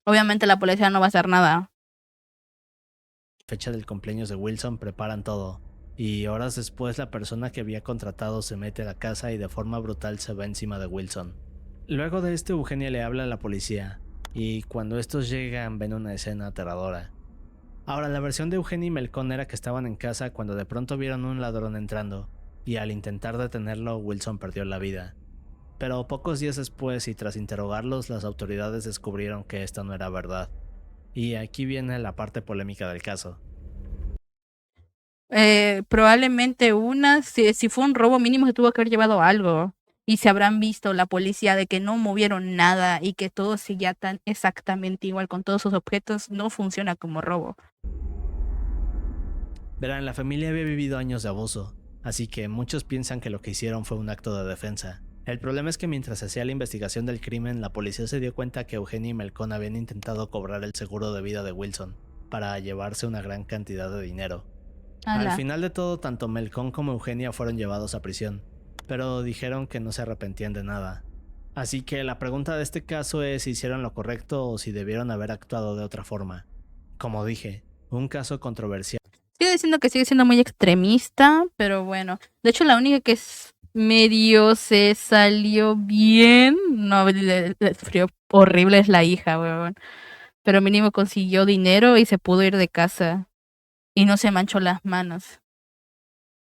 Obviamente la policía no va a hacer nada. fecha del cumpleaños de Wilson, preparan todo. Y horas después la persona que había contratado se mete a la casa y de forma brutal se va encima de Wilson. Luego de esto Eugenia le habla a la policía, y cuando estos llegan ven una escena aterradora. Ahora, la versión de Eugenia y Melcón era que estaban en casa cuando de pronto vieron un ladrón entrando, y al intentar detenerlo Wilson perdió la vida. Pero pocos días después y tras interrogarlos las autoridades descubrieron que esto no era verdad. Y aquí viene la parte polémica del caso. Probablemente si fue un robo mínimo se tuvo que haber llevado algo. Y se habrán visto la policía de que no movieron nada y que todo seguía tan exactamente igual con todos sus objetos, no funciona como robo. Verán, la familia había vivido años de abuso, así que muchos piensan que lo que hicieron fue un acto de defensa. El problema es que mientras se hacía la investigación del crimen, la policía se dio cuenta que Eugenia y Melcón habían intentado cobrar el seguro de vida de Wilson, para llevarse una gran cantidad de dinero. Al Ala. final de todo, tanto Melcón como Eugenia fueron llevados a prisión, pero dijeron que no se arrepentían de nada. Así que la pregunta de este caso es si hicieron lo correcto o si debieron haber actuado de otra forma. Como dije, un caso controversial. Sigo diciendo que sigue siendo muy extremista, pero bueno. De hecho, la única que medio se salió bien, no, le sufrió horrible es la hija, weón. Pero mínimo consiguió dinero y se pudo ir de casa. Y no se manchó las manos.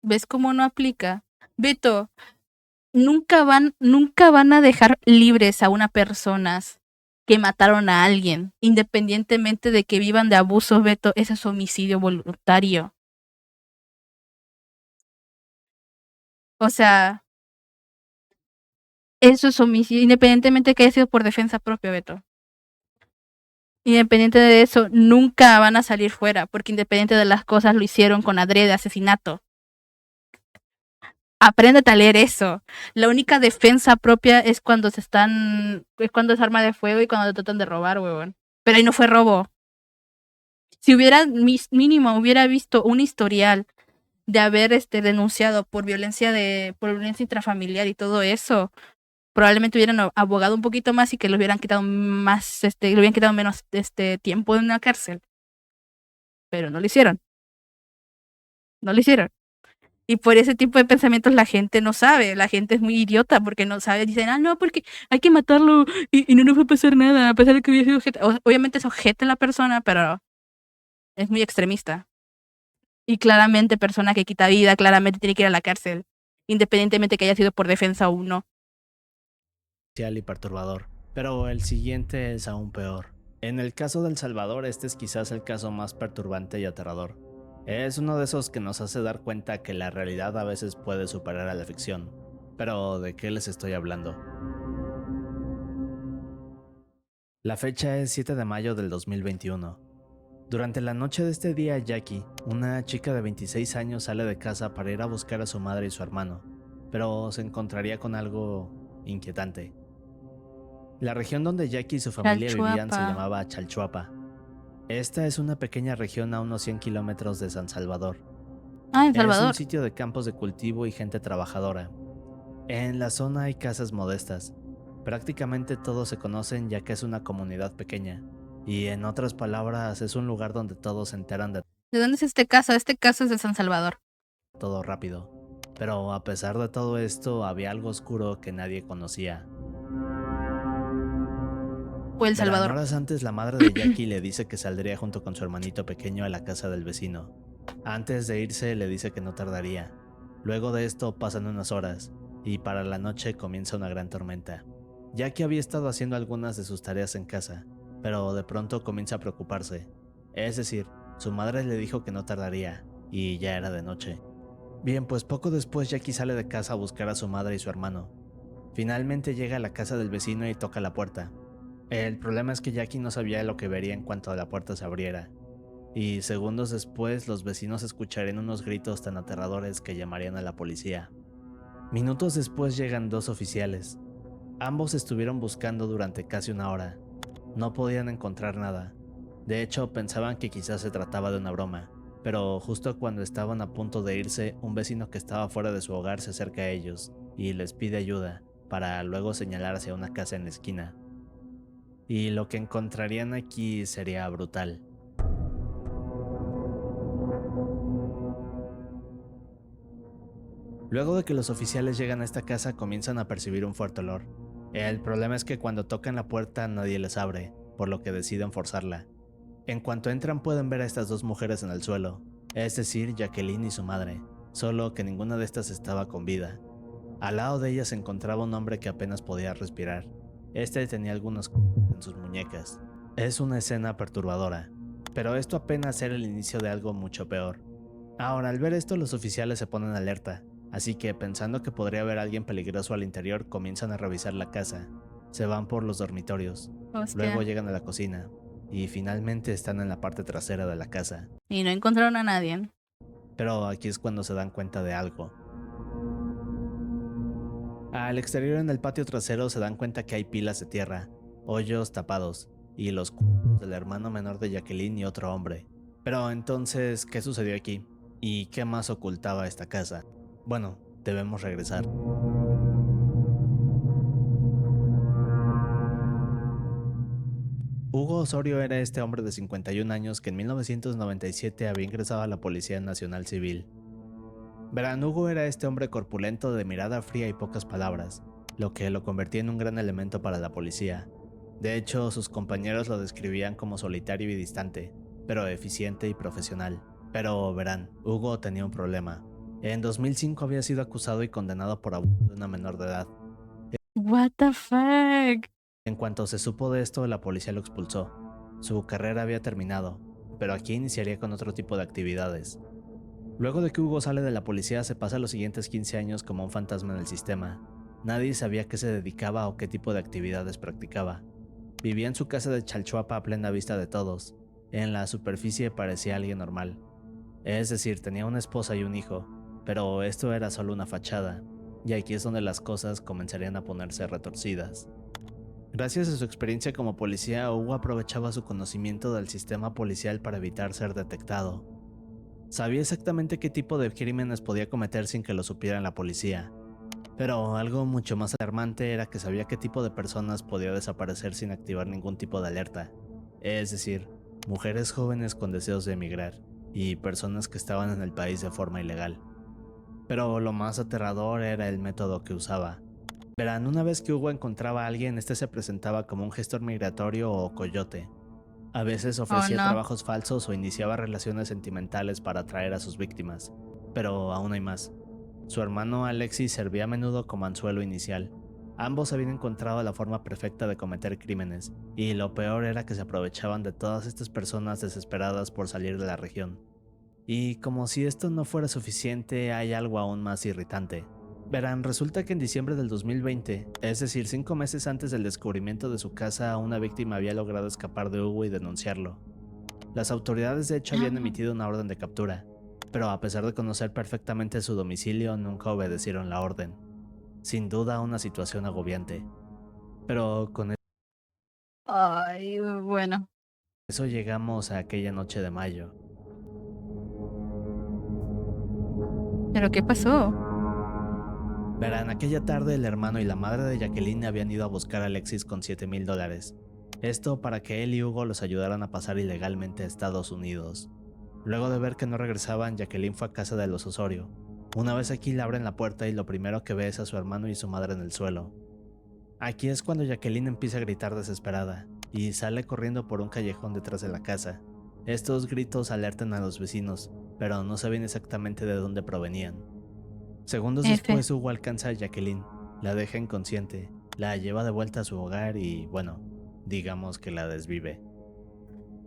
¿Ves cómo no aplica? Beto, nunca van a dejar libres a una personas que mataron a alguien, independientemente de que vivan de abusos, Beto, ese es homicidio voluntario. O sea, eso es homicidio, independientemente de que haya sido por defensa propia, Beto. Independiente de eso, nunca van a salir fuera, porque independiente de las cosas lo hicieron con adrede, asesinato. Apréndete a leer eso. La única defensa propia es cuando es cuando es arma de fuego y cuando te tratan de robar, huevón. Pero ahí no fue robo. Si hubiera mínimo hubiera visto un historial de haber denunciado por violencia intrafamiliar y todo eso, probablemente hubieran abogado un poquito más y que le hubieran quitado más, le hubieran quitado menos tiempo en una cárcel. Pero no lo hicieron. No lo hicieron. Y por ese tipo de pensamientos la gente no sabe, la gente es muy idiota porque no sabe, dicen, no, porque hay que matarlo y no nos va a pasar nada, a pesar de que hubiera sido ojete. Obviamente es ojete la persona, pero es muy extremista. Y claramente persona que quita vida, claramente tiene que ir a la cárcel, independientemente que haya sido por defensa o no. Y perturbador, pero el siguiente es aún peor. En el caso del Salvador, este es quizás el caso más perturbante y aterrador. Es uno de esos que nos hace dar cuenta que la realidad a veces puede superar a la ficción. Pero ¿de qué les estoy hablando? La fecha es 7 de mayo del 2021. Durante la noche de este día, Jackie, una chica de 26 años, sale de casa para ir a buscar a su madre y su hermano, pero se encontraría con algo inquietante. La región donde Jackie y su familia vivían se Chalchuapa. llamaba Chalchuapa. Esta es una pequeña región a unos 100 kilómetros de San Salvador. Ah, en Es un Salvador. sitio de campos de cultivo y gente trabajadora. En la zona hay casas modestas. Prácticamente todos se conocen ya que es una comunidad pequeña. Y en otras palabras, es un lugar donde todos se enteran de ¿De dónde es este caso? Este caso es de San Salvador. todo rápido. Pero a pesar de todo esto, había algo oscuro que nadie conocía. O El Verán, Salvador. horas antes la madre de Jackie le dice que saldría junto con su hermanito pequeño a la casa del vecino. Antes de irse le dice que no tardaría. Luego de esto pasan unas horas, y para la noche comienza una gran tormenta. Jackie había estado haciendo algunas de sus tareas en casa, pero de pronto comienza a preocuparse. Es decir, su madre le dijo que no tardaría, y ya era de noche. Bien, pues poco después Jackie sale de casa a buscar a su madre y su hermano. Finalmente llega a la casa del vecino y toca la puerta. El problema es que Jackie no sabía lo que vería en cuanto la puerta se abriera, y segundos después los vecinos escucharían unos gritos tan aterradores que llamarían a la policía. Minutos después llegan dos oficiales. Ambos estuvieron buscando durante casi una hora. No podían encontrar nada. De hecho, pensaban que quizás se trataba de una broma, pero justo cuando estaban a punto de irse, un vecino que estaba fuera de su hogar se acerca a ellos y les pide ayuda, para luego señalar hacia una casa en la esquina. Y lo que encontrarían aquí sería brutal. Luego de que los oficiales llegan a esta casa comienzan a percibir un fuerte olor. El problema es que cuando tocan la puerta nadie les abre, por lo que deciden forzarla. En cuanto entran pueden ver a estas dos mujeres en el suelo, es decir, Jacqueline y su madre, solo que ninguna de estas estaba con vida. Al lado de ellas se encontraba un hombre que apenas podía respirar. Este tenía algunos en sus muñecas. Es una escena perturbadora, pero esto apenas era el inicio de algo mucho peor. Ahora, al ver esto, los oficiales se ponen alerta, así que pensando que podría haber alguien peligroso al interior, comienzan a revisar la casa. Se van por los dormitorios, Hostia. luego llegan a la cocina, y finalmente están en la parte trasera de la casa. Y no encontraron a nadie. Pero aquí es cuando se dan cuenta de algo. Al exterior en el patio trasero se dan cuenta que hay pilas de tierra, hoyos tapados, y los cuerpos del hermano menor de Jacqueline y otro hombre. Pero entonces, ¿qué sucedió aquí? ¿Y qué más ocultaba esta casa? Bueno, debemos regresar. Hugo Osorio era este hombre de 51 años que en 1997 había ingresado a la Policía Nacional Civil. Verán, Hugo era este hombre corpulento de mirada fría y pocas palabras, lo que lo convertía en un gran elemento para la policía. De hecho, sus compañeros lo describían como solitario y distante, pero eficiente y profesional. Pero verán, Hugo tenía un problema. En 2005 había sido acusado y condenado por abuso de una menor de edad. What the fuck? En cuanto se supo de esto, la policía lo expulsó. Su carrera había terminado, pero aquí iniciaría con otro tipo de actividades. Luego de que Hugo sale de la policía, se pasa los siguientes 15 años como un fantasma en el sistema. Nadie sabía a qué se dedicaba o qué tipo de actividades practicaba. Vivía en su casa de Chalchuapa a plena vista de todos. En la superficie parecía alguien normal. Es decir, tenía una esposa y un hijo, pero esto era solo una fachada, y aquí es donde las cosas comenzarían a ponerse retorcidas. Gracias a su experiencia como policía, Hugo aprovechaba su conocimiento del sistema policial para evitar ser detectado. Sabía exactamente qué tipo de crímenes podía cometer sin que lo supiera la policía. Pero algo mucho más alarmante era que sabía qué tipo de personas podía desaparecer sin activar ningún tipo de alerta. Es decir, mujeres jóvenes con deseos de emigrar y personas que estaban en el país de forma ilegal. Pero lo más aterrador era el método que usaba. Verán, una vez que Hugo encontraba a alguien, este se presentaba como un gestor migratorio o coyote. A veces ofrecía no. trabajos falsos o iniciaba relaciones sentimentales para atraer a sus víctimas. Pero aún hay más. Su hermano Alexis servía a menudo como anzuelo inicial. Ambos habían encontrado la forma perfecta de cometer crímenes, y lo peor era que se aprovechaban de todas estas personas desesperadas por salir de la región. Y como si esto no fuera suficiente, hay algo aún más irritante. Verán, resulta que en diciembre del 2020, es decir, 5 meses antes del descubrimiento de su casa, una víctima había logrado escapar de Hugo y denunciarlo. Las autoridades de hecho habían Ah, emitido una orden de captura, pero a pesar de conocer perfectamente su domicilio, nunca obedecieron la orden. Sin duda una situación agobiante. Pero con ay, bueno. eso llegamos a aquella noche de mayo. ¿Pero qué pasó? Verán, aquella tarde el hermano y la madre de Jacqueline habían ido a buscar a Alexis con $7,000. Esto para que él y Hugo los ayudaran a pasar ilegalmente a Estados Unidos. Luego de ver que no regresaban, Jacqueline fue a casa de los Osorio. Una vez aquí le abren la puerta y lo primero que ve es a su hermano y su madre en el suelo. Aquí es cuando Jacqueline empieza a gritar desesperada y sale corriendo por un callejón detrás de la casa. Estos gritos alertan a los vecinos, pero no saben exactamente de dónde provenían. Segundos F. después, Hugo alcanza a Jacqueline, la deja inconsciente, la lleva de vuelta a su hogar y, bueno, digamos que la desvive.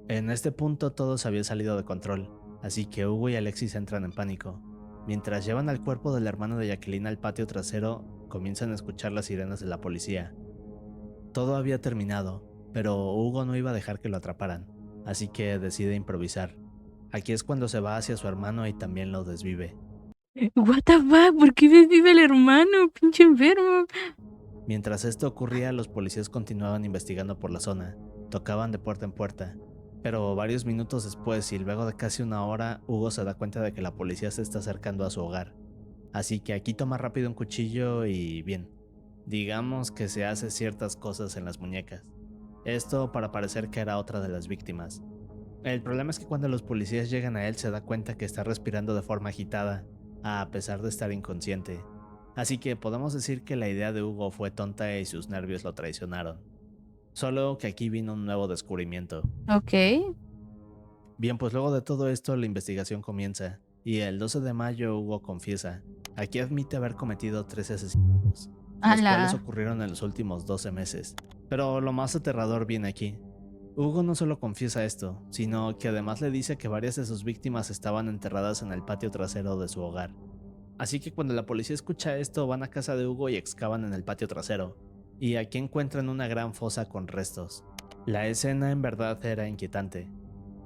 En este punto todo se había salido de control, así que Hugo y Alexis entran en pánico. Mientras llevan al cuerpo del hermano de Jacqueline al patio trasero, comienzan a escuchar las sirenas de la policía. Todo había terminado, pero Hugo no iba a dejar que lo atraparan, así que decide improvisar. Aquí es cuando se va hacia su hermano y también lo desvive. What the fuck, ¿por qué me vive el hermano? Pinche enfermo. Mientras esto ocurría, los policías continuaban investigando por la zona, tocaban de puerta en puerta, pero varios minutos después y luego de casi una hora, Hugo se da cuenta de que la policía se está acercando a su hogar. Así que aquí toma rápido un cuchillo y bien, digamos que se hace ciertas cosas en las muñecas. Esto para parecer que era otra de las víctimas. El problema es que cuando los policías llegan a él se da cuenta que está respirando de forma agitada, a pesar de estar inconsciente. Así que podemos decir que la idea de Hugo fue tonta y sus nervios lo traicionaron. Solo que aquí vino un nuevo descubrimiento. Ok. Bien, pues luego de todo esto la investigación comienza, y el 12 de mayo Hugo confiesa. Aquí admite haber cometido 13 asesinatos, los cuales Ala. ocurrieron en los últimos 12 meses. Pero lo más aterrador viene aquí. Hugo no solo confiesa esto, sino que además le dice que varias de sus víctimas estaban enterradas en el patio trasero de su hogar. Así que cuando la policía escucha esto, van a casa de Hugo y excavan en el patio trasero, y aquí encuentran una gran fosa con restos. La escena en verdad era inquietante.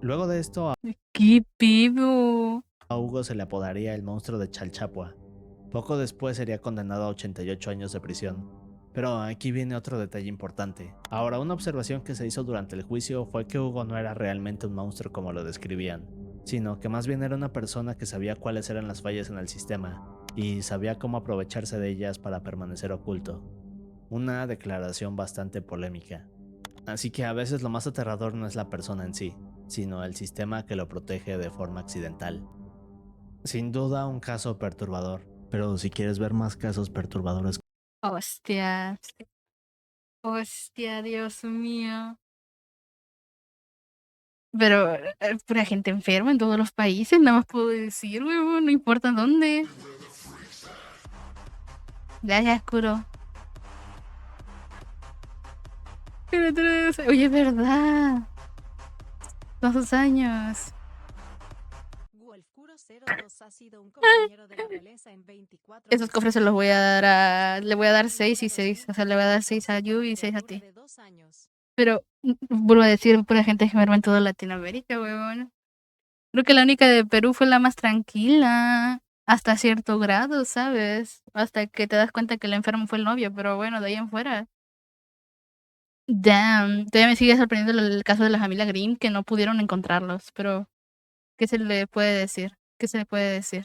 Luego de esto, ¿Qué pido? a Hugo se le apodaría el monstruo de Chalchapua. Poco después sería condenado a 88 años de prisión. Pero aquí viene otro detalle importante. Ahora, una observación que se hizo durante el juicio fue que Hugo no era realmente un monstruo como lo describían, sino que más bien era una persona que sabía cuáles eran las fallas en el sistema y sabía cómo aprovecharse de ellas para permanecer oculto. Una declaración bastante polémica. Así que a veces lo más aterrador no es la persona en sí, sino el sistema que lo protege de forma accidental. Sin duda un caso perturbador, pero si quieres ver más casos perturbadores, Hostia. Hostia, Dios mío. Pero pura gente enferma en todos los países, nada más puedo decir, huevón, no importa dónde. Gracias, Kuro. Oye, es verdad. 2 años. Wolfkuro 02 ha sido un compañero de la realeza en 24 Esos cofres se los voy a dar a... Le voy a dar 6 y 6. O sea, le voy a dar 6 a Yu y 6 a ti. Pero vuelvo a decir, pura gente enferma en toda Latinoamérica, huevón. Creo que la única de Perú fue la más tranquila. Hasta cierto grado, ¿sabes? Hasta que te das cuenta que el enfermo fue el novio. Pero bueno, de ahí en fuera. Damn. Todavía me sigue sorprendiendo el caso de la familia Green, que no pudieron encontrarlos. Pero, ¿qué se le puede decir? ¿Qué se le puede decir?